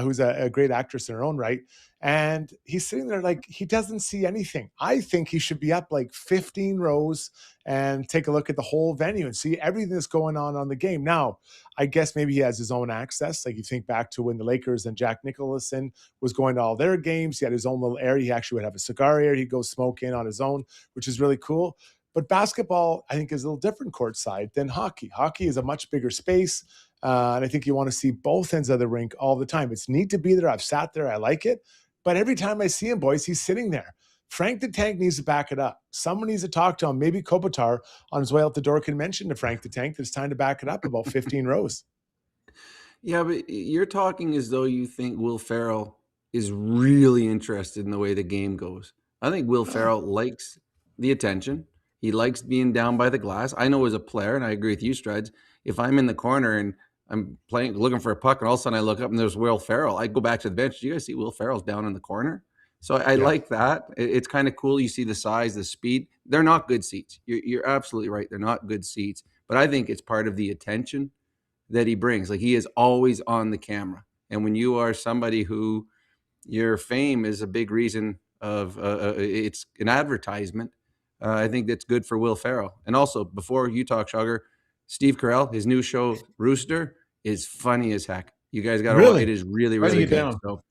who's a great actress in her own right. And he's sitting there like he doesn't see anything. I think he should be up like 15 rows and take a look at the whole venue and see everything that's going on the game. Now, I guess maybe he has his own access. Like, you think back to when the Lakers and Jack Nicholson was going to all their games. He had his own little area. He actually would have a cigar area. He'd go smoke in on his own, which is really cool. But basketball, I think, is a little different courtside than hockey. Hockey is a much bigger space. And I think you want to see both ends of the rink all the time. It's neat to be there. I've sat there. I like it. But every time I see him, boys, he's sitting there. Frank the Tank needs to back it up. Someone needs to talk to him. Maybe Kopitar on his way out the door can mention to Frank the Tank that it's time to back it up about 15 rows. Yeah, but you're talking as though you think Will Ferrell is really interested in the way the game goes. I think Will Ferrell likes the attention. He likes being down by the glass. I know as a player, and I agree with you, Struds, if I'm in the corner and I'm looking for a puck, and all of a sudden I look up and there's Will Ferrell, I go back to the bench. Do you guys see Will Ferrell's down in the corner? So I like that. It's kind of cool. You see the size, the speed. They're not good seats. You're absolutely right. They're not good seats. But I think it's part of the attention that he brings. Like, he is always on the camera. And when you are somebody who your fame is a big reason of it's an advertisement, I think that's good for Will Ferrell. And also, before you talk, Sugar, Steve Carell, his new show, Rooster, is funny as heck. You guys got to watch it. It is really, really good. So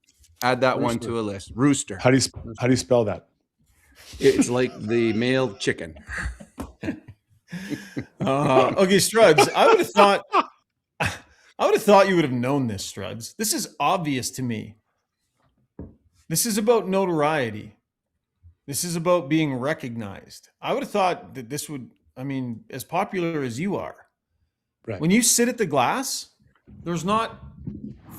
add that one to a list. Rooster. How do you spell that? It's like the male chicken. Okay, Struds. I would have thought you would have known this, Struds. This is obvious to me. This is about notoriety. This is about being recognized. I would have thought that this would, as popular as you are, right. When you sit at the glass, there's not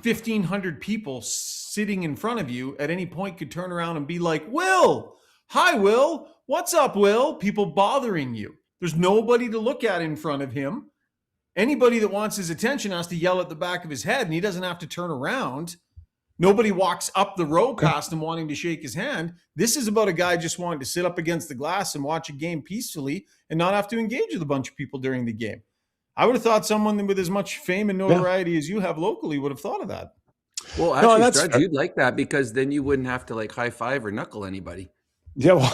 1,500 people sitting in front of you at any point could turn around and be like, Will, hi, Will. What's up, Will? People bothering you. There's nobody to look at in front of him. Anybody that wants his attention has to yell at the back of his head, and he doesn't have to turn around. Nobody walks up the row past him wanting to shake his hand. This is about a guy just wanting to sit up against the glass and watch a game peacefully and not have to engage with a bunch of people during the game. I would have thought someone with as much fame and notoriety as you have locally would have thought of that. Well, actually, Struds, you'd like that because then you wouldn't have to like high five or knuckle anybody. Yeah.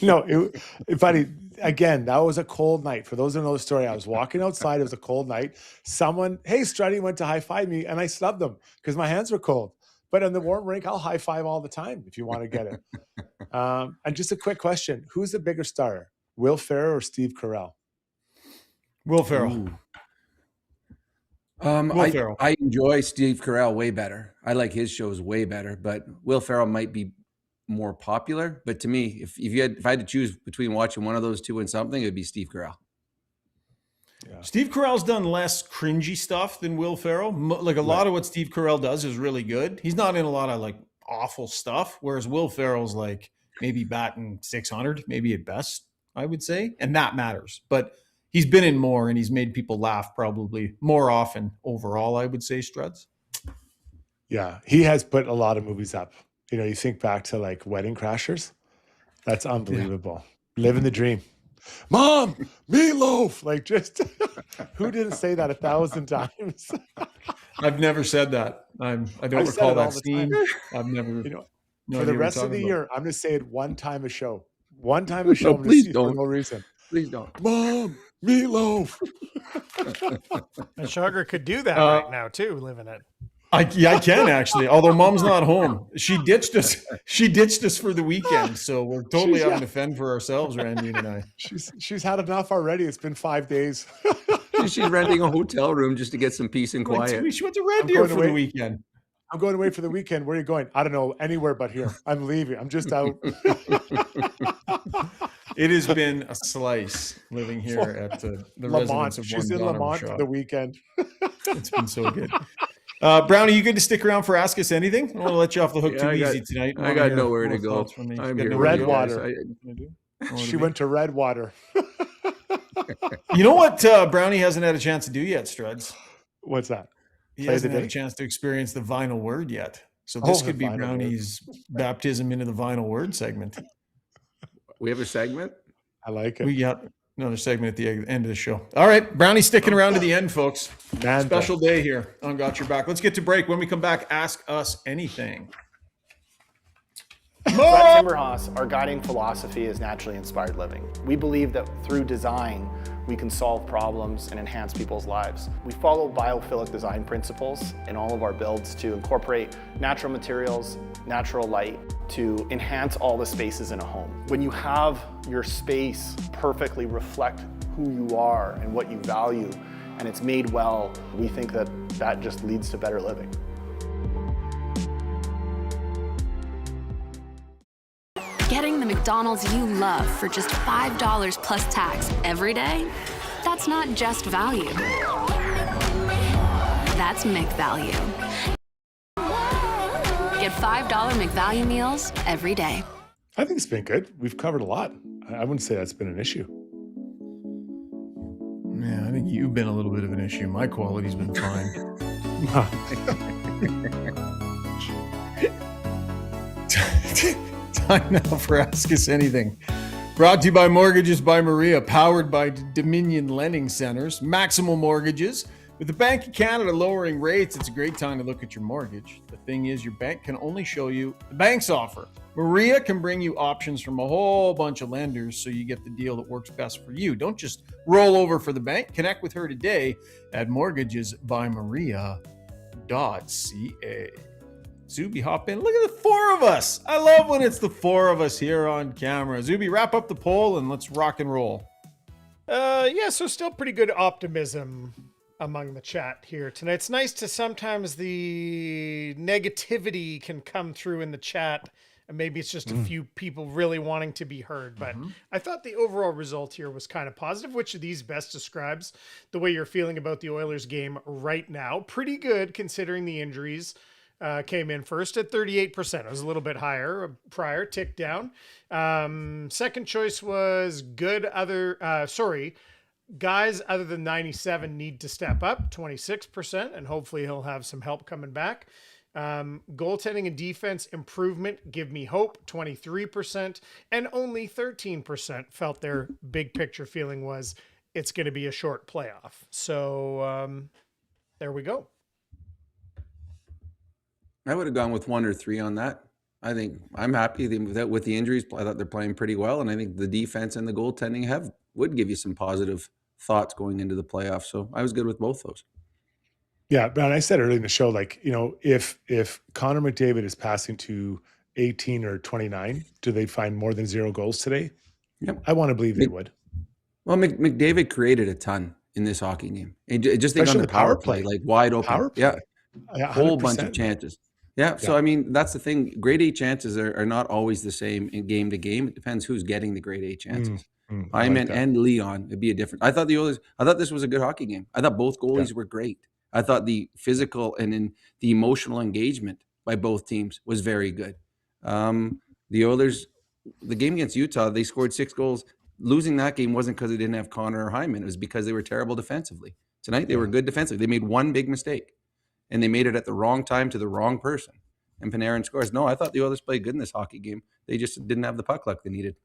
No, buddy, again, that was a cold night. For those who know the story, I was walking outside. It was a cold night. Someone, hey, Struddy, went to high five me, and I snubbed them because my hands were cold. But in the warm rink, I'll high five all the time if you want to get it. And just a quick question: who's the bigger star, Will Ferrell or Steve Carell? Will Ferrell. Will Ferrell. I enjoy Steve Carell way better. I like his shows way better, but Will Ferrell might be more popular. But to me, if I had to choose between watching one of those two and something, it would be Steve Carell. Yeah. Steve Carell's done less cringy stuff than Will Ferrell. Like a lot of what Steve Carell does is really good. He's not in a lot of like awful stuff, whereas Will Ferrell's like maybe batting 600, maybe at best, I would say, and that matters. But he's been in more, and he's made people laugh probably more often overall, I would say, Struds. Yeah, he has put a lot of movies up. You know, you think back to like Wedding Crashers. That's unbelievable. Yeah. Living the dream. Mom, meatloaf. Like, just who didn't say that 1,000 times? I've never said that. I don't recall that scene. I've never. For the rest of the year, I'm going to say it one time a show. One time a show. No, please don't. For no reason. Please don't. Mom, meatloaf. And Sugar could do that right now too, living it. I can actually, although Mom's not home. She ditched us. She ditched us for the weekend, so we're totally having to fend for ourselves, Randy and I. She's had enough already. It's been 5 days. She's renting a hotel room just to get some peace and quiet. She went to Red Deer for the weekend. I'm going away for the weekend. Where are you going? I don't know. Anywhere but here. I'm leaving. I'm just out. It has been a slice living here at the residence of She's in Lamont for the weekend. It's been so good. Brownie, you good to stick around for Ask Us Anything? I want to let you off the hook too easy tonight. I got nowhere to go. I'm here. Redwater. She went to Redwater. You know what Brownie hasn't had a chance to do yet, Struds? What's that? He hasn't had a chance to experience the vinyl word yet. So this could be Brownie's baptism into the vinyl word segment. We have a segment? I like it. We got another segment at the end of the show. All right, Brownie's sticking around to the end, folks. Special day here on Got Your Back. Let's get to break. When we come back, ask us anything. At Timberhouse, our guiding philosophy is naturally inspired living. We believe that through design, we can solve problems and enhance people's lives. We follow biophilic design principles in all of our builds to incorporate natural materials, natural light, to enhance all the spaces in a home. When you have your space perfectly reflect who you are and what you value, and it's made well, we think that that just leads to better living. Getting the McDonald's you love for just $5 plus tax every day? That's not just value. That's McValue. Get $5 McValue meals every day. I think it's been good. We've covered a lot. I wouldn't say that's been an issue. Yeah, I think you've been a little bit of an issue. My quality's been fine. Time now for Ask Us Anything. Brought to you by Mortgages by Maria, powered by Dominion Lending Centers. Maximal Mortgages. With the Bank of Canada lowering rates, it's a great time to look at your mortgage. The thing is, your bank can only show you the bank's offer. Maria can bring you options from a whole bunch of lenders so you get the deal that works best for you. Don't just roll over for the bank. Connect with her today at mortgagesbymaria.ca. Zuby, hop in. Look at the four of us. I love when it's the four of us here on camera. Zuby, wrap up the poll and let's rock and roll. Yeah, so still pretty good optimism among the chat here tonight. It's nice to sometimes the negativity can come through in the chat, and maybe it's just a few people really wanting to be heard. But I thought the overall result here was kind of positive. Which of these best describes the way you're feeling about the Oilers game right now? Pretty good considering the injuries. Came in first at 38%. It was a little bit higher prior, ticked down. Second choice was good. Guys other than 97 need to step up, 26%, and hopefully he'll have some help coming back. Goaltending and defense improvement, give me hope, 23%, and only 13% felt their big picture feeling was it's going to be a short playoff. So there we go. I would have gone with 1 or 3 on that. I think I'm happy with the injuries. I thought they're playing pretty well, and I think the defense and the goaltending would give you some positive thoughts going into the playoffs. So I was good with both those. Yeah, but I said earlier in the show, like, if Connor McDavid is passing to 18 or 29, do they find more than 0 goals today? Yep. I want to believe they would. Well, McDavid created a ton in this hockey game. And just think on the power play, like wide open. Power play. Yeah, a whole bunch of chances. Yeah, so I mean, that's the thing. Grade A chances are not always the same in game to game. It depends who's getting the grade A chances. Hyman and Leon, it'd be a different. I thought this was a good hockey game. I thought both goalies were great. I thought the physical and in the emotional engagement by both teams was very good. The Oilers, the game against Utah, they scored 6 goals. Losing that game wasn't because they didn't have Connor or Hyman. It was because they were terrible defensively. Tonight, they were good defensively. They made one big mistake, and they made it at the wrong time to the wrong person. And Panarin scores. No, I thought the Oilers played good in this hockey game. They just didn't have the puck luck they needed.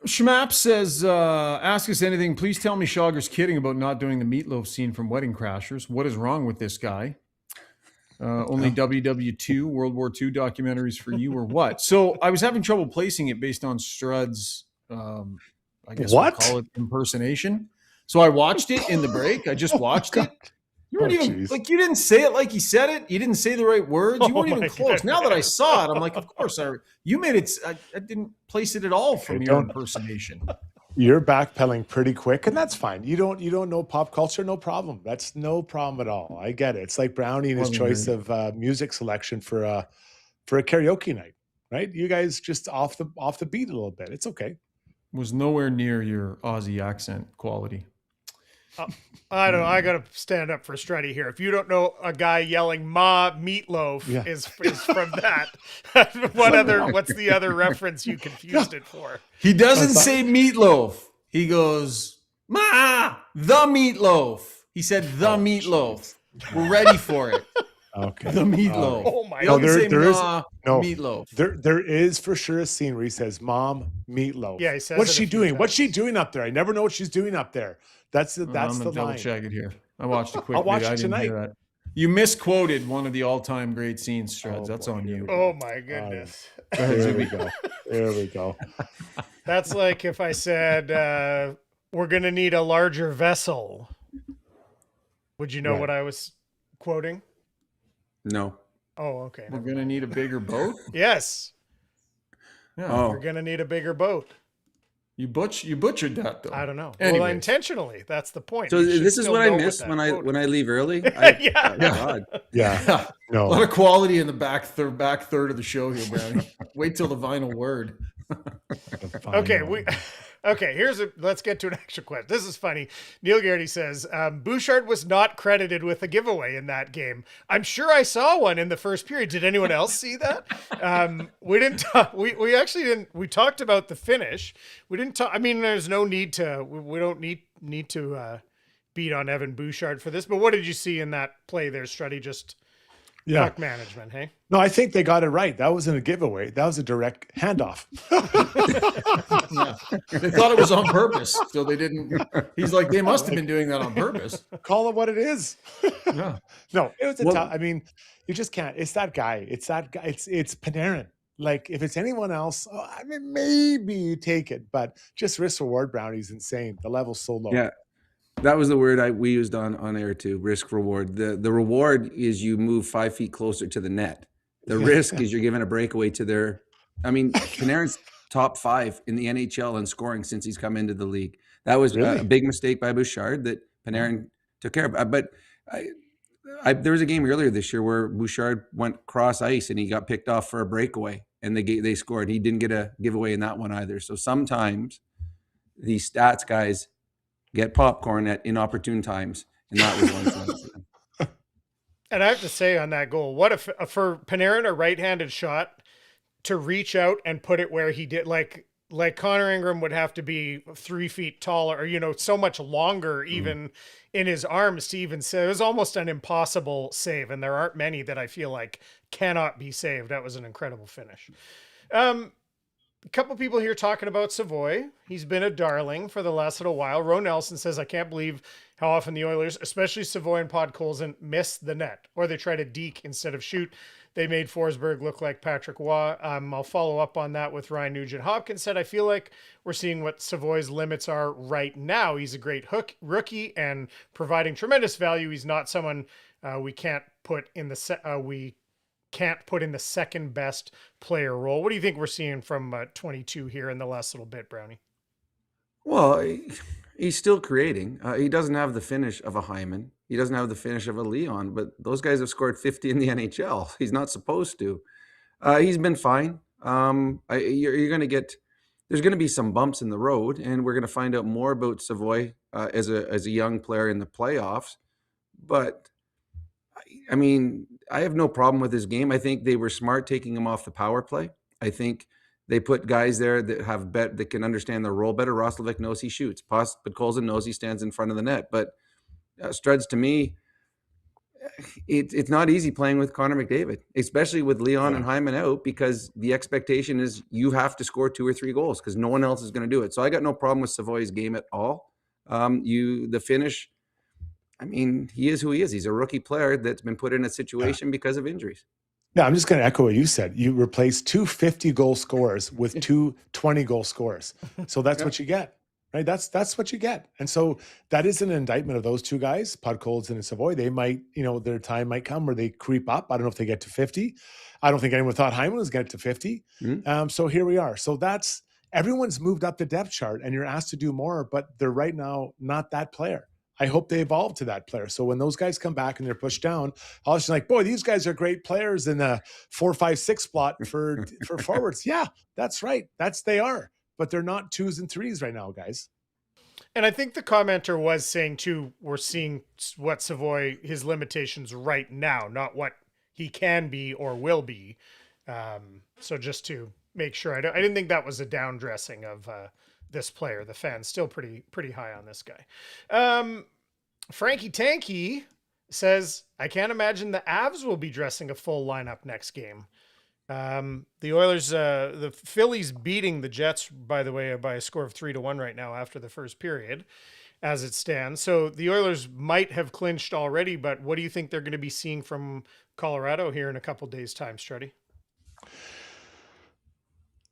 Schmap says, ask us anything. Please tell me Schauger's kidding about not doing the meatloaf scene from Wedding Crashers. What is wrong with this guy? Only WW2, World War II documentaries for you or what? So I was having trouble placing it based on Strud's, I guess we'll call it impersonation. So I watched it in the break. I just watched it. You weren't even like, you didn't say it like he said it. You didn't say the right words. You weren't even close. Now that I saw it, I'm like, of course you made it. I didn't place it at all from your impersonation. You're backpedaling pretty quick, and that's fine. You don't know pop culture, no problem. That's no problem at all. I get it. It's like Brownie and his choice of music selection for a karaoke night, right? You guys just off the beat a little bit. It's okay. Was nowhere near your Aussie accent quality. I don't know. I got to stand up for Struddy here. If you don't know a guy yelling "Ma Meatloaf" is from that, what's the other reference you confused it for? He doesn't say meatloaf. He goes, "Ma, the meatloaf." He said the meatloaf. We're ready for it. Okay. The meatloaf. Oh my God. There is meatloaf. There is for sure a scene where he says, "Mom, meatloaf." Yeah, he says. What's she doing? What's she doing up there? I never know what she's doing up there. That's the line. Double check it here. I watched it quickly. I'll watch it tonight. You misquoted one of the all-time great scenes, Struds. That's on you. Oh my goodness. There we go. There we go. That's like if I said we're gonna need a larger vessel. Would you know what I was quoting? No. Oh, okay. We're gonna need a bigger boat. Yes. Yeah. We're gonna need a bigger boat. You butchered that though. I don't know. Anyways. Well, intentionally. That's the point. So this is what I miss when I leave early. Yeah. No. A lot of quality in the back third of the show here, Brownie. Wait till the final word. Okay, Okay, let's get to an actual question. This is funny. Neil Garrity says, Bouchard was not credited with a giveaway in that game. I'm sure I saw one in the first period. Did anyone else see that? We didn't talk, we actually didn't, we talked about the finish. We didn't talk, I mean, there's no need to, we don't need to beat on Evan Bouchard for this, but what did you see in that play there, Struddy? Just puck management, hey? No, I think they got it right. That wasn't a giveaway. That was a direct handoff. They thought it was on purpose, so they didn't. He's like, they must have been doing that on purpose. Call it what it is. Yeah. No, it was I mean, you just can't. It's that guy. It's Panarin. Like, if it's anyone else, I mean, maybe you take it, but just risk reward Brownie's insane. The level's so low. Yeah. That was the word we used on air too. Risk reward. The reward is you move 5 feet closer to the net. The risk is you're giving a breakaway to their. I mean, Panarin's top 5 in the NHL in scoring since he's come into the league. That was a big mistake by Bouchard that Panarin took care of. But there was a game earlier this year where Bouchard went cross ice and he got picked off for a breakaway, and they scored. He didn't get a giveaway in that one either. So sometimes these stats guys get popcorn at inopportune times, and that was one of them. And I have to say on that goal, what if for Panarin a right-handed shot to reach out and put it where he did, like Connor Ingram would have to be 3 feet taller, or so much longer even in his arms to even say. It was almost an impossible save, and there aren't many that I feel like cannot be saved. That was an incredible finish. A couple people here talking about Savoy. He's been a darling for the last little while. Ro Nelson says, I can't believe how often the Oilers, especially Savoy and Podkolzin, miss the net, or they try to deke instead of shoot. They made Forsberg look like Patrick Waugh. I'll follow up on that with Ryan Nugent-Hopkins said, I feel like we're seeing what Savoy's limits are right now. He's a great rookie and providing tremendous value. He's not someone we can't put in the second best player role. What do you think we're seeing from 22 here in the last little bit, Brownie? Well, he's still creating. He doesn't have the finish of a Hyman. He doesn't have the finish of a Leon, but those guys have scored 50 in the NHL. He's not supposed to. He's been fine. You're going to there's going to be some bumps in the road, and we're going to find out more about Savoy as a young player in the playoffs. But I mean, I have no problem with his game. I think they were smart taking him off the power play. I think they put guys there that that can understand their role better. Roslovic knows he shoots. Podkolzin knows he stands in front of the net. But Struds, to me, it's not easy playing with Connor McDavid, especially with Leon and Hyman out, because the expectation is you have to score 2 or 3 goals because no one else is going to do it. So I got no problem with Savoy's game at all. The finish, I mean, he is who he is. He's a rookie player that's been put in a situation because of injuries. Yeah, I'm just going to echo what you said. You replace 2 50-goal scorers with 2 20-goal scorers. So that's what you get, right? That's what you get. And so that is an indictment of those two guys, Podkolzin and Savoy. They might, their time might come where they creep up. I don't know if they get to 50. I don't think anyone thought Hyman was going to get to 50. So here we are. So everyone's moved up the depth chart, and you're asked to do more, but they're right now not that player. I hope they evolve to that player. So when those guys come back and they're pushed down, I was just like, boy, these guys are great players in the 4, 5, 6 spot for forwards. Yeah, that's right. They are. But they're not 2s and 3s right now, guys. And I think the commenter was saying, too, we're seeing what Savoy, his limitations right now, not what he can be or will be. So just to make sure, I didn't think that was a down dressing of this player. The fans still pretty high on this guy. Frankie Tanky says, I can't imagine the Avs will be dressing a full lineup next game. The Oilers, the Phillies beating the Jets, by the way, by a score of 3-1 right now after the first period as it stands. So the Oilers might have clinched already, but what do you think they're going to be seeing from Colorado here in a couple days' time, Struddy?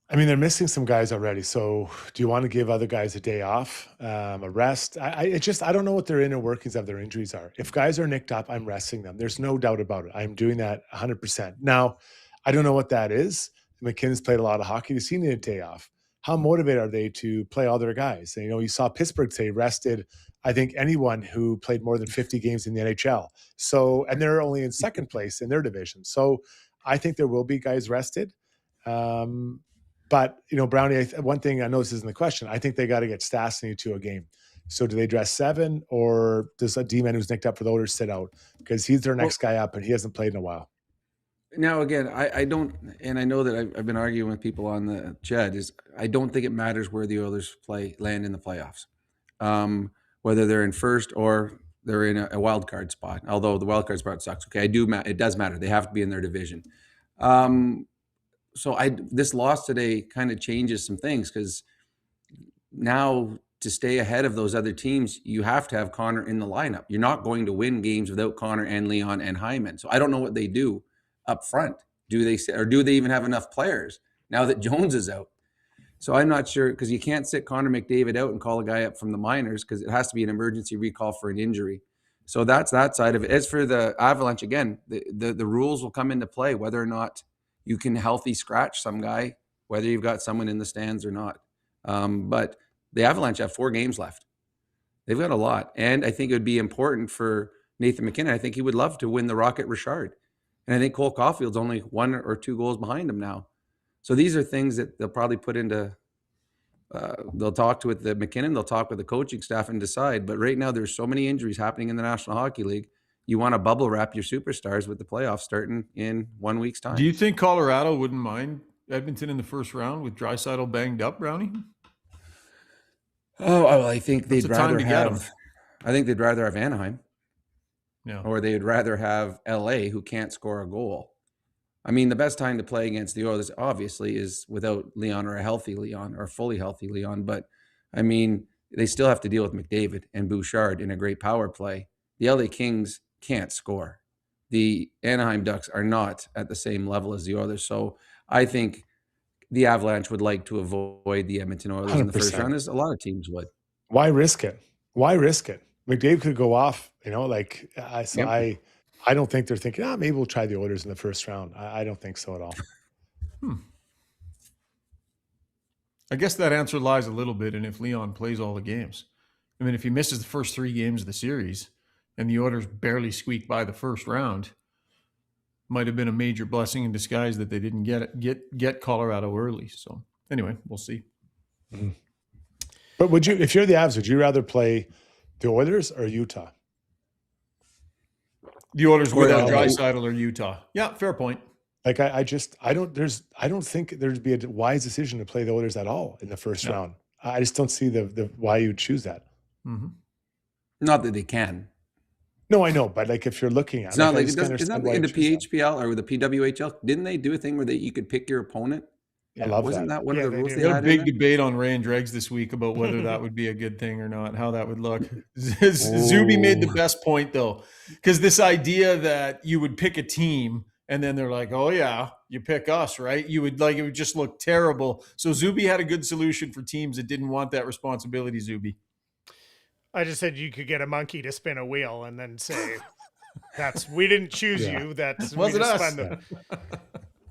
I mean, they're missing some guys already. So do you want to give other guys a day off, a rest? I don't know what their inner workings of their injuries are. If guys are nicked up, I'm resting them. There's no doubt about it. I'm doing that 100%. Now, I don't know what that is. McKinnon's played a lot of hockey. Does he need a day off? How motivated are they to play all their guys? And, you saw Pittsburgh say rested, I think, anyone who played more than 50 games in the NHL. So, and they're only in second place in their division. So I think there will be guys rested. But, Brownie, one thing I know this isn't the question. I think they got to get Stastny to a game. So do they dress 7, or does a D-man who's nicked up for the Oilers sit out? Because he's their next guy up, and he hasn't played in a while. Now, again, I don't, and I know that I've been arguing with people on the chat, is I don't think it matters where the Oilers land in the playoffs, whether they're in first or they're in a wild card spot. Although the wild card spot sucks. Okay, it does matter. They have to be in their division. So this loss today kind of changes some things, because now to stay ahead of those other teams, you have to have Connor in the lineup. You're not going to win games without Connor and Leon and Hyman. So I don't know what they do up front. Do they even have enough players now that Jones is out? So I'm not sure, because you can't sit Connor McDavid out and call a guy up from the minors, because it has to be an emergency recall for an injury. So that's that side of it. As for the Avalanche, again, the rules will come into play, whether or not you can healthy scratch some guy, whether you've got someone in the stands or not. But the Avalanche have 4 games left. They've got a lot. And I think it would be important for Nathan McKinnon. I think he would love to win the Rocket Richard. And I think Cole Caulfield's only 1 or 2 goals behind him now. So these are things that they'll probably put into, they'll talk with the McKinnon, they'll talk with the coaching staff and decide. But right now there's so many injuries happening in the National Hockey League. You want to bubble wrap your superstars with the playoffs starting in 1 week's time. Do you think Colorado wouldn't mind Edmonton in the first round with Draisaitl banged up, Brownie? Oh, well, I think they'd rather have. I think they'd rather have Anaheim. Yeah. Or they'd rather have LA, who can't score a goal. I mean, the best time to play against the Oilers, obviously, is without Leon, or a healthy Leon, or fully healthy Leon. But I mean, they still have to deal with McDavid and Bouchard in a great power play. The LA Kings can't score. The Anaheim Ducks are not at the same level as the Oilers. So I think the Avalanche would like to avoid the Edmonton Oilers 100%. In the first round, as a lot of teams would. Why risk it? McDavid could go off, I don't think they're thinking, maybe we'll try the Oilers in the first round. I don't think so at all. I guess that answer lies a little bit in if Leon plays all the games. I mean, if he misses the first 3 games of the series and the Oilers barely squeak by the first round, might have been a major blessing in disguise that they didn't get Colorado early. So anyway, we'll see. Mm-hmm. But if you're the Avs, would you rather play the Oilers or Utah? The Oilers without Draisaitl or Utah. Yeah, fair point. Like I don't think there'd be a wise decision to play the Oilers at all in the first round. I just don't see the why you'd choose that. Mm-hmm. Not that they can. No, I know, but like if you're looking at it's not like isn't that in the PHPL or the PWHL? Didn't they do a thing where you could pick your opponent? Yeah, I love Wasn't that one of the rules? They had a big debate on Ray and Dregs this week about whether that would be a good thing or not, how that would look. Zuby made the best point though, because this idea that you would pick a team and then they're like, "Oh yeah, you pick us, right?" It would just look terrible. So Zuby had a good solution for teams that didn't want that responsibility. Zuby. I just said you could get a monkey to spin a wheel and then say, we didn't choose you. Wasn't us.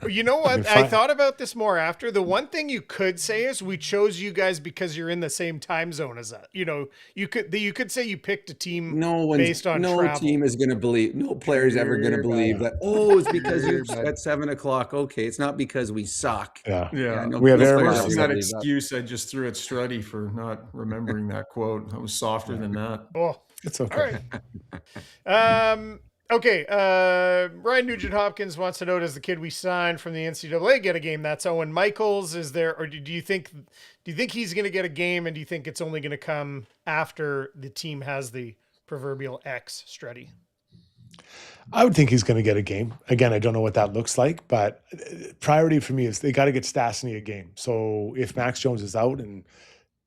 You know what? I thought about this more after. The one thing you could say is we chose you guys because you're in the same time zone as us. You could say you picked a team based on travel. No team is going to believe. No player is ever going to believe that. Oh, it's because you're at 7:00. Okay, it's not because we suck. Yeah. We have that excuse I just threw at Struddy for not remembering that quote. I was softer than that. Oh, it's okay. All right. Okay, Ryan Nugent-Hopkins wants to know, does the kid we signed from the NCAA get a game? That's Owen Michaels. Is there, or do you think he's going to get a game, and do you think it's only going to come after the team has the proverbial X, Struddy? I would think he's going to get a game. Again, I don't know what that looks like, but priority for me is they got to get Stastny a game. So if Max Jones is out and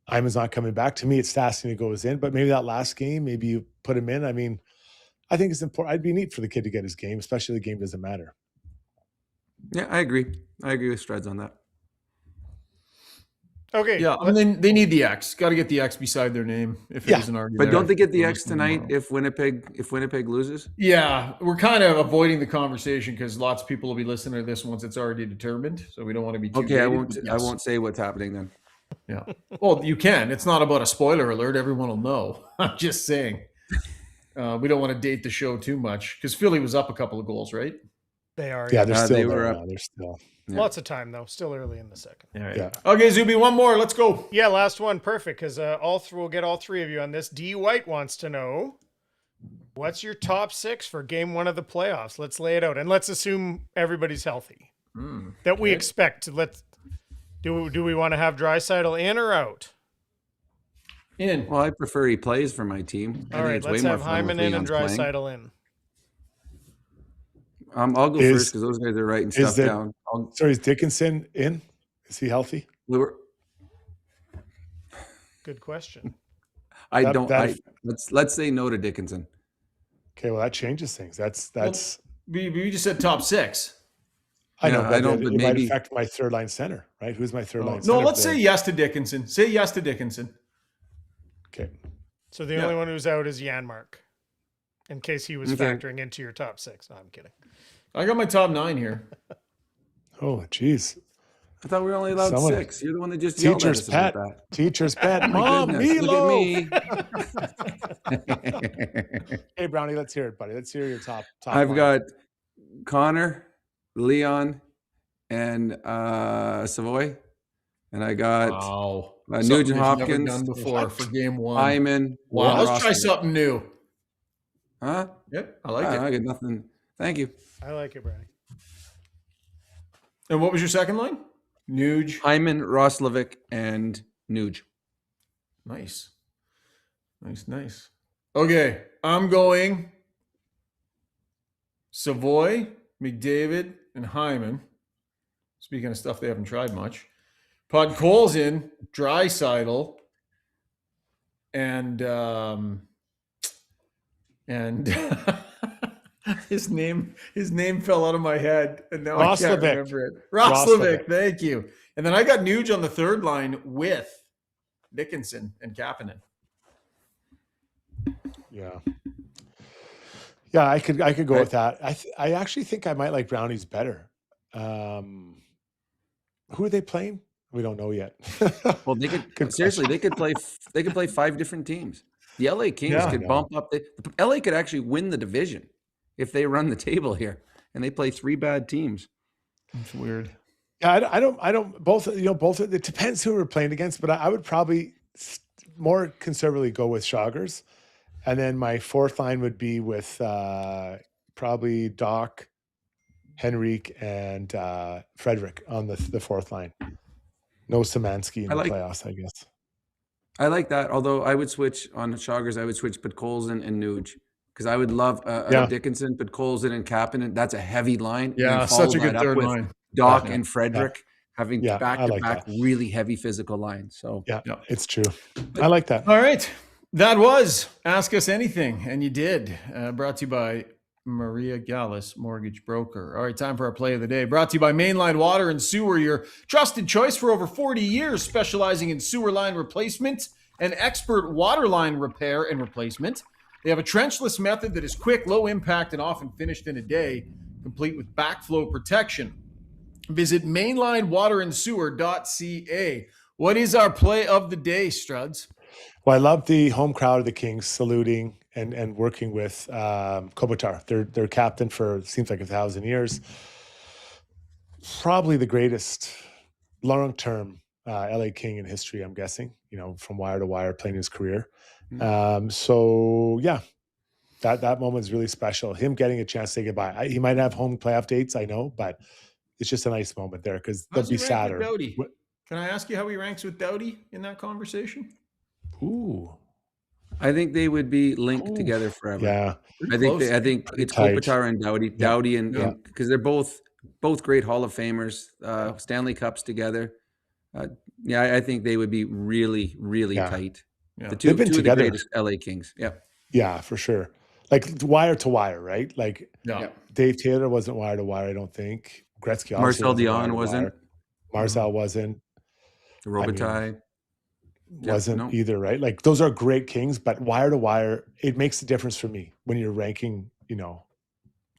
Iman's not coming back, to me, it's Stastny that goes in. But maybe that last game, maybe you put him in. I mean, I think it's important. I'd be neat for the kid to get his game, especially the game doesn't matter. Yeah, I agree. I agree with Struds on that. Okay. Yeah, I mean, they need the X. Got to get the X beside their name if it isn't already But there. don't they get the X tonight if Winnipeg loses? Yeah, we're kind of avoiding the conversation because lots of people will be listening to this once it's already determined. So we don't want to be too Okay, I won't say what's happening then. Yeah. Well, you can. It's not about a spoiler alert. Everyone will know. I'm just saying. We don't want to date the show too much because Philly was up a couple of goals, right? They are. Yeah, they're still they there were now. up. They're still. Lots of time though. Still early in the second. All right. Yeah. Okay, Zuby, one more. Let's go. Yeah, last one. Perfect. Because we'll get all three of you on this. D White wants to know, what's your top 6 for game 1 of the playoffs? Let's lay it out, and let's assume everybody's healthy. That we expect. Do we want to have Draisaitl in or out? In. Well, I prefer he plays for my team. I All think right, it's way let's more have fun with Hyman in and Leon's playing. Draisaitl in. I'll go first because those guys are writing stuff down. Sorry, is Dickinson in? Is he healthy? Good question. Let's say no to Dickinson. Okay, well that changes things. That's. We just said top 6. I know. Yeah, I don't. It But might maybe affect my third line center, right? Who's my third line No, center? let's say yes to Dickinson. Say yes to Dickinson. Okay. So the only one who's out is Janmark, in case he was factoring into your top 6. No, I'm kidding. I got my top 9 here. Oh, geez. I thought we were only allowed Someone- 6. You're the one that just yelled at Teacher's us about pet. that. Teacher's pet. My Mom, goodness, Milo. look at me. Hey, Brownie, let's hear it, buddy. Let's hear your top. I've line. got Connor, Leon, and Savoy, and I got Wow. Nugent Never Hopkins, done before for game 1. Hyman. Wow, let's Ross. try something new. Huh? Yep, I like it. I got nothing. Thank you. I like it, Brownie. And what was your second line? Nuge. Hyman, Roslovic, and Nuge. Nice. Nice. Okay, I'm going Savoy, McDavid, and Hyman. Speaking of stuff they haven't tried much. Podkolzin, Draisaitl, and his name fell out of my head, and now I can't Roslovic. remember it. Roslovic, thank you. And then I got Nuge on the third line with Dickinson and Kapanen. Yeah. Yeah, I could go with that. I actually think I might like Brownies better. Who are they playing? We don't know yet. Well, they could Good seriously. question. They could play 5 different teams. The LA Kings could bump up. The LA could actually win the division if they run the table here, and they play 3 bad teams. That's weird. Yeah, I don't. Both. It depends who we're playing against, but I would probably more conservatively go with Shoggers, and then my fourth line would be with probably Doc, Henrique, and Frederick on the fourth line. No Szymanski in the playoffs, I guess. I like that. Although I would switch on Shoggers, I would switch Podkolzin and Nuge because I would love Dickinson, Podkolzin, and Kapanen. That's a heavy line. Yeah, such a good third line. Doc and Frederick having I back-to-back like that. really heavy physical lines. So Yeah, it's true. I like that. All right. That was Ask Us Anything, and you did. Brought to you by Maria Gallus, mortgage broker. All right, time for our play of the day. Brought to you by Mainline Water and Sewer, your trusted choice for over 40 years, specializing in sewer line replacement and expert water line repair and replacement. They have a trenchless method that is quick, low impact, and often finished in a day, complete with backflow protection. Visit mainlinewaterandsewer.ca. What is our play of the day, Struds? Well, I love the home crowd of the Kings saluting and working with Kopitar. Their captain for seems like 1,000 years. Probably the greatest long-term LA King in history, I'm guessing. From wire to wire, playing his career. So yeah, that moment is really special. Him getting a chance to say goodbye. He might have home playoff dates, I know, but it's just a nice moment there because they'll be sadder. Can I ask you how he ranks with Doughty in that conversation? Ooh, I think they would be linked together forever. yeah. I think it's tight. Kopitar and Doughty, and because they're both great Hall of Famers, Stanley Cups together. I think they would be really, really tight. Yeah. The two, They've been two of the together. greatest LA Kings. Yeah. Yeah, for sure. Like wire to wire, right? Like No. Dave Taylor wasn't wire to wire, I don't think. Gretzky obviously Marcel wasn't Dion wire to wasn't. wire. Marcel wasn't. Robitaille. Wasn't either, right? Like those are great Kings, but wire to wire, it makes a difference for me when you're ranking,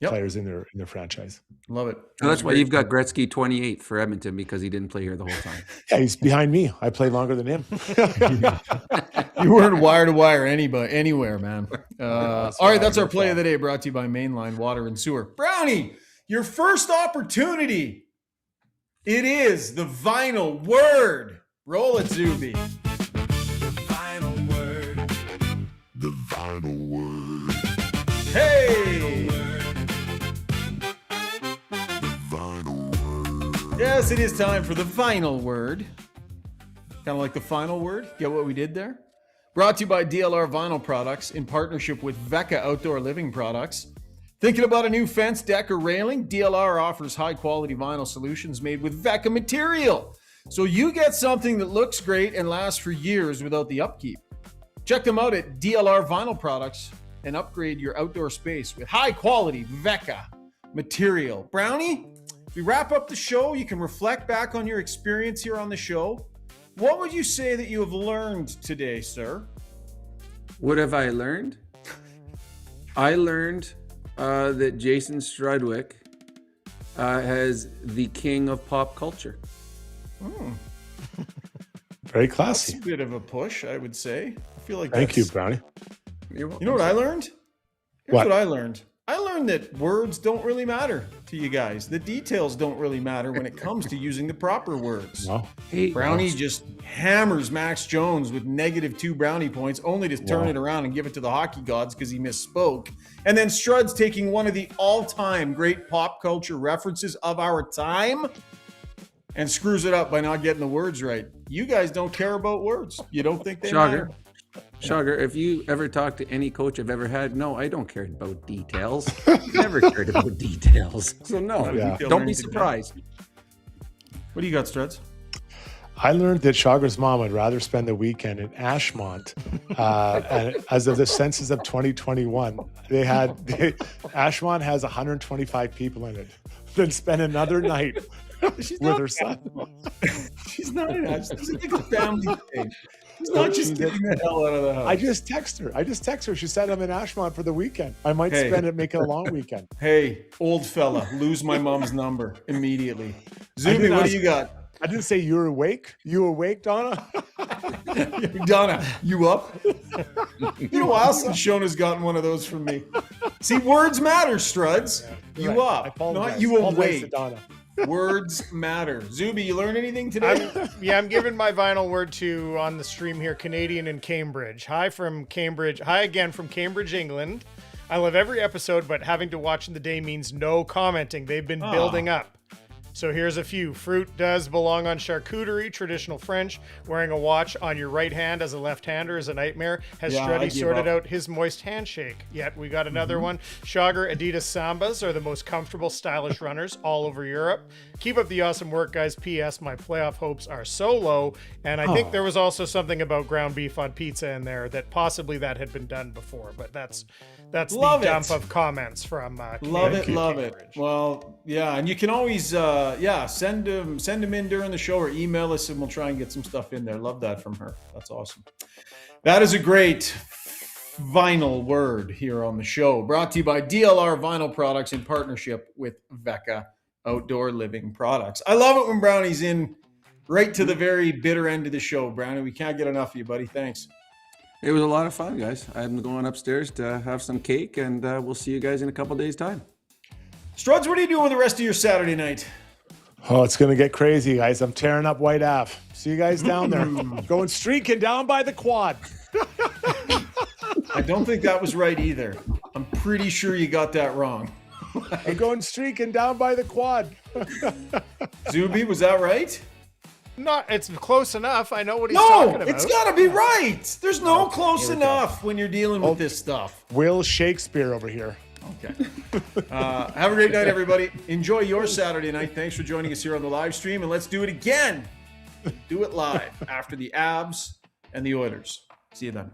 players in their franchise. Love it. So that's why you've got Gretzky 28 for Edmonton because he didn't play here the whole time. Yeah, he's behind me. I play longer than him. You weren't wire to wire anywhere, man. All right, that's our play of the day brought to you by Mainline Water and Sewer. Brownie, your first opportunity. It is the vinyl word. Roll it, Zuby. The final word. The vinyl word. Hey! The vinyl word. Yes, it is time for the vinyl word. Kind of like the final word. Get what we did there? Brought to you by DLR Vinyl Products in partnership with Vecca Outdoor Living Products. Thinking about a new fence, deck, or railing? DLR offers high-quality vinyl solutions made with Vecca material. So you get something that looks great and lasts for years without the upkeep. Check them out at DLR Vinyl Products and upgrade your outdoor space with high-quality Vecca material. Brownie, if we wrap up the show, you can reflect back on your experience here on the show. What would you say that you have learned today, sir? What have I learned? I learned that Jason Strudwick has the king of pop culture. Very That's classy. a bit of a push, I would say. I feel like Thank you, that's- Brownie. You're You know what I learned? Here's What? what I learned. I learned that words don't really matter to you guys. The details don't really matter when it comes to using the proper words. Wow. Hey, Brownie just hammers Max Jones with -2 brownie points, only to turn Wow. it around and give it to the hockey gods because he misspoke. And then Strud's taking one of the all-time great pop culture references of our time and screws it up by not getting the words right. You guys don't care about words. You don't think they matter. Sugar, if you ever talk to any coach I've ever had, no, I don't care about details. Never cared about details. So no, Yeah. don't be surprised. What do you got, Struds? I learned that Chagra's mom would rather spend the weekend in Ashmont. And as of the census of 2021, Ashmont has 125 people in it. Then spend another night with her son. She's not an ass. It's like a family thing. She's not just getting the hell out of the house. I just text her. She said I'm in Ashmont for the weekend. I might Hey. spend it, make it a long weekend. Hey, old fella, lose my mom's number immediately. Zuby, didn't what ask- do you got? I didn't say you're awake. You awake, Donna? Donna, you up? You know, while since Shona's gotten one of those from me. See, words matter, Struds. You Right. I up, apologize. not you Apologize to awake. Donna. Words matter. Zuby, you learn anything today? I'm giving my vinyl word to on the stream here, Canadian in Cambridge. Hi from Cambridge. Hi again from Cambridge, England. I love every episode, but having to watch in the day means no commenting. They've been building up. So here's a few. Fruit does belong on charcuterie, traditional French. Wearing a watch on your right hand as a left-hander is a nightmare. Has Yeah, I Struddy give sorted up. out his moist handshake yet? We got another one. Chagar, Adidas Sambas are the most comfortable, stylish runners all over Europe. Keep up the awesome work, guys. P.S. My playoff hopes are so low. And I think there was also something about ground beef on pizza in there that possibly that had been done before. But that's Love the it. dump of comments from Love it, Canadian love it. Cambridge. Well, yeah, and you can always, send them in during the show or email us, and we'll try and get some stuff in there. Love that from her. That's awesome. That is a great vinyl word here on the show. Brought to you by DLR Vinyl Products in partnership with Vecca Outdoor Living Products. I love it when Brownie's in right to the very bitter end of the show. Brownie, we can't get enough of you, buddy. Thanks. It was a lot of fun, guys. I'm going upstairs to have some cake, and we'll see you guys in a couple days' time. Struds, what are you doing with the rest of your Saturday night? Oh, it's going to get crazy, guys. I'm tearing up White Ave. See you guys down there. Going streaking down by the quad. I don't think that was right either. I'm pretty sure you got that wrong. I'm going streaking down by the quad. Zuby, was that right? It's close enough. I know what he's talking No, about. it's got to be right. There's no close enough when you're dealing with this stuff. Will Shakespeare over here. Okay. Have a great night, everybody. Enjoy your Saturday night. Thanks for joining us here on the live stream, and let's do it again. Do it live after the Abs and the Oilers. See you then.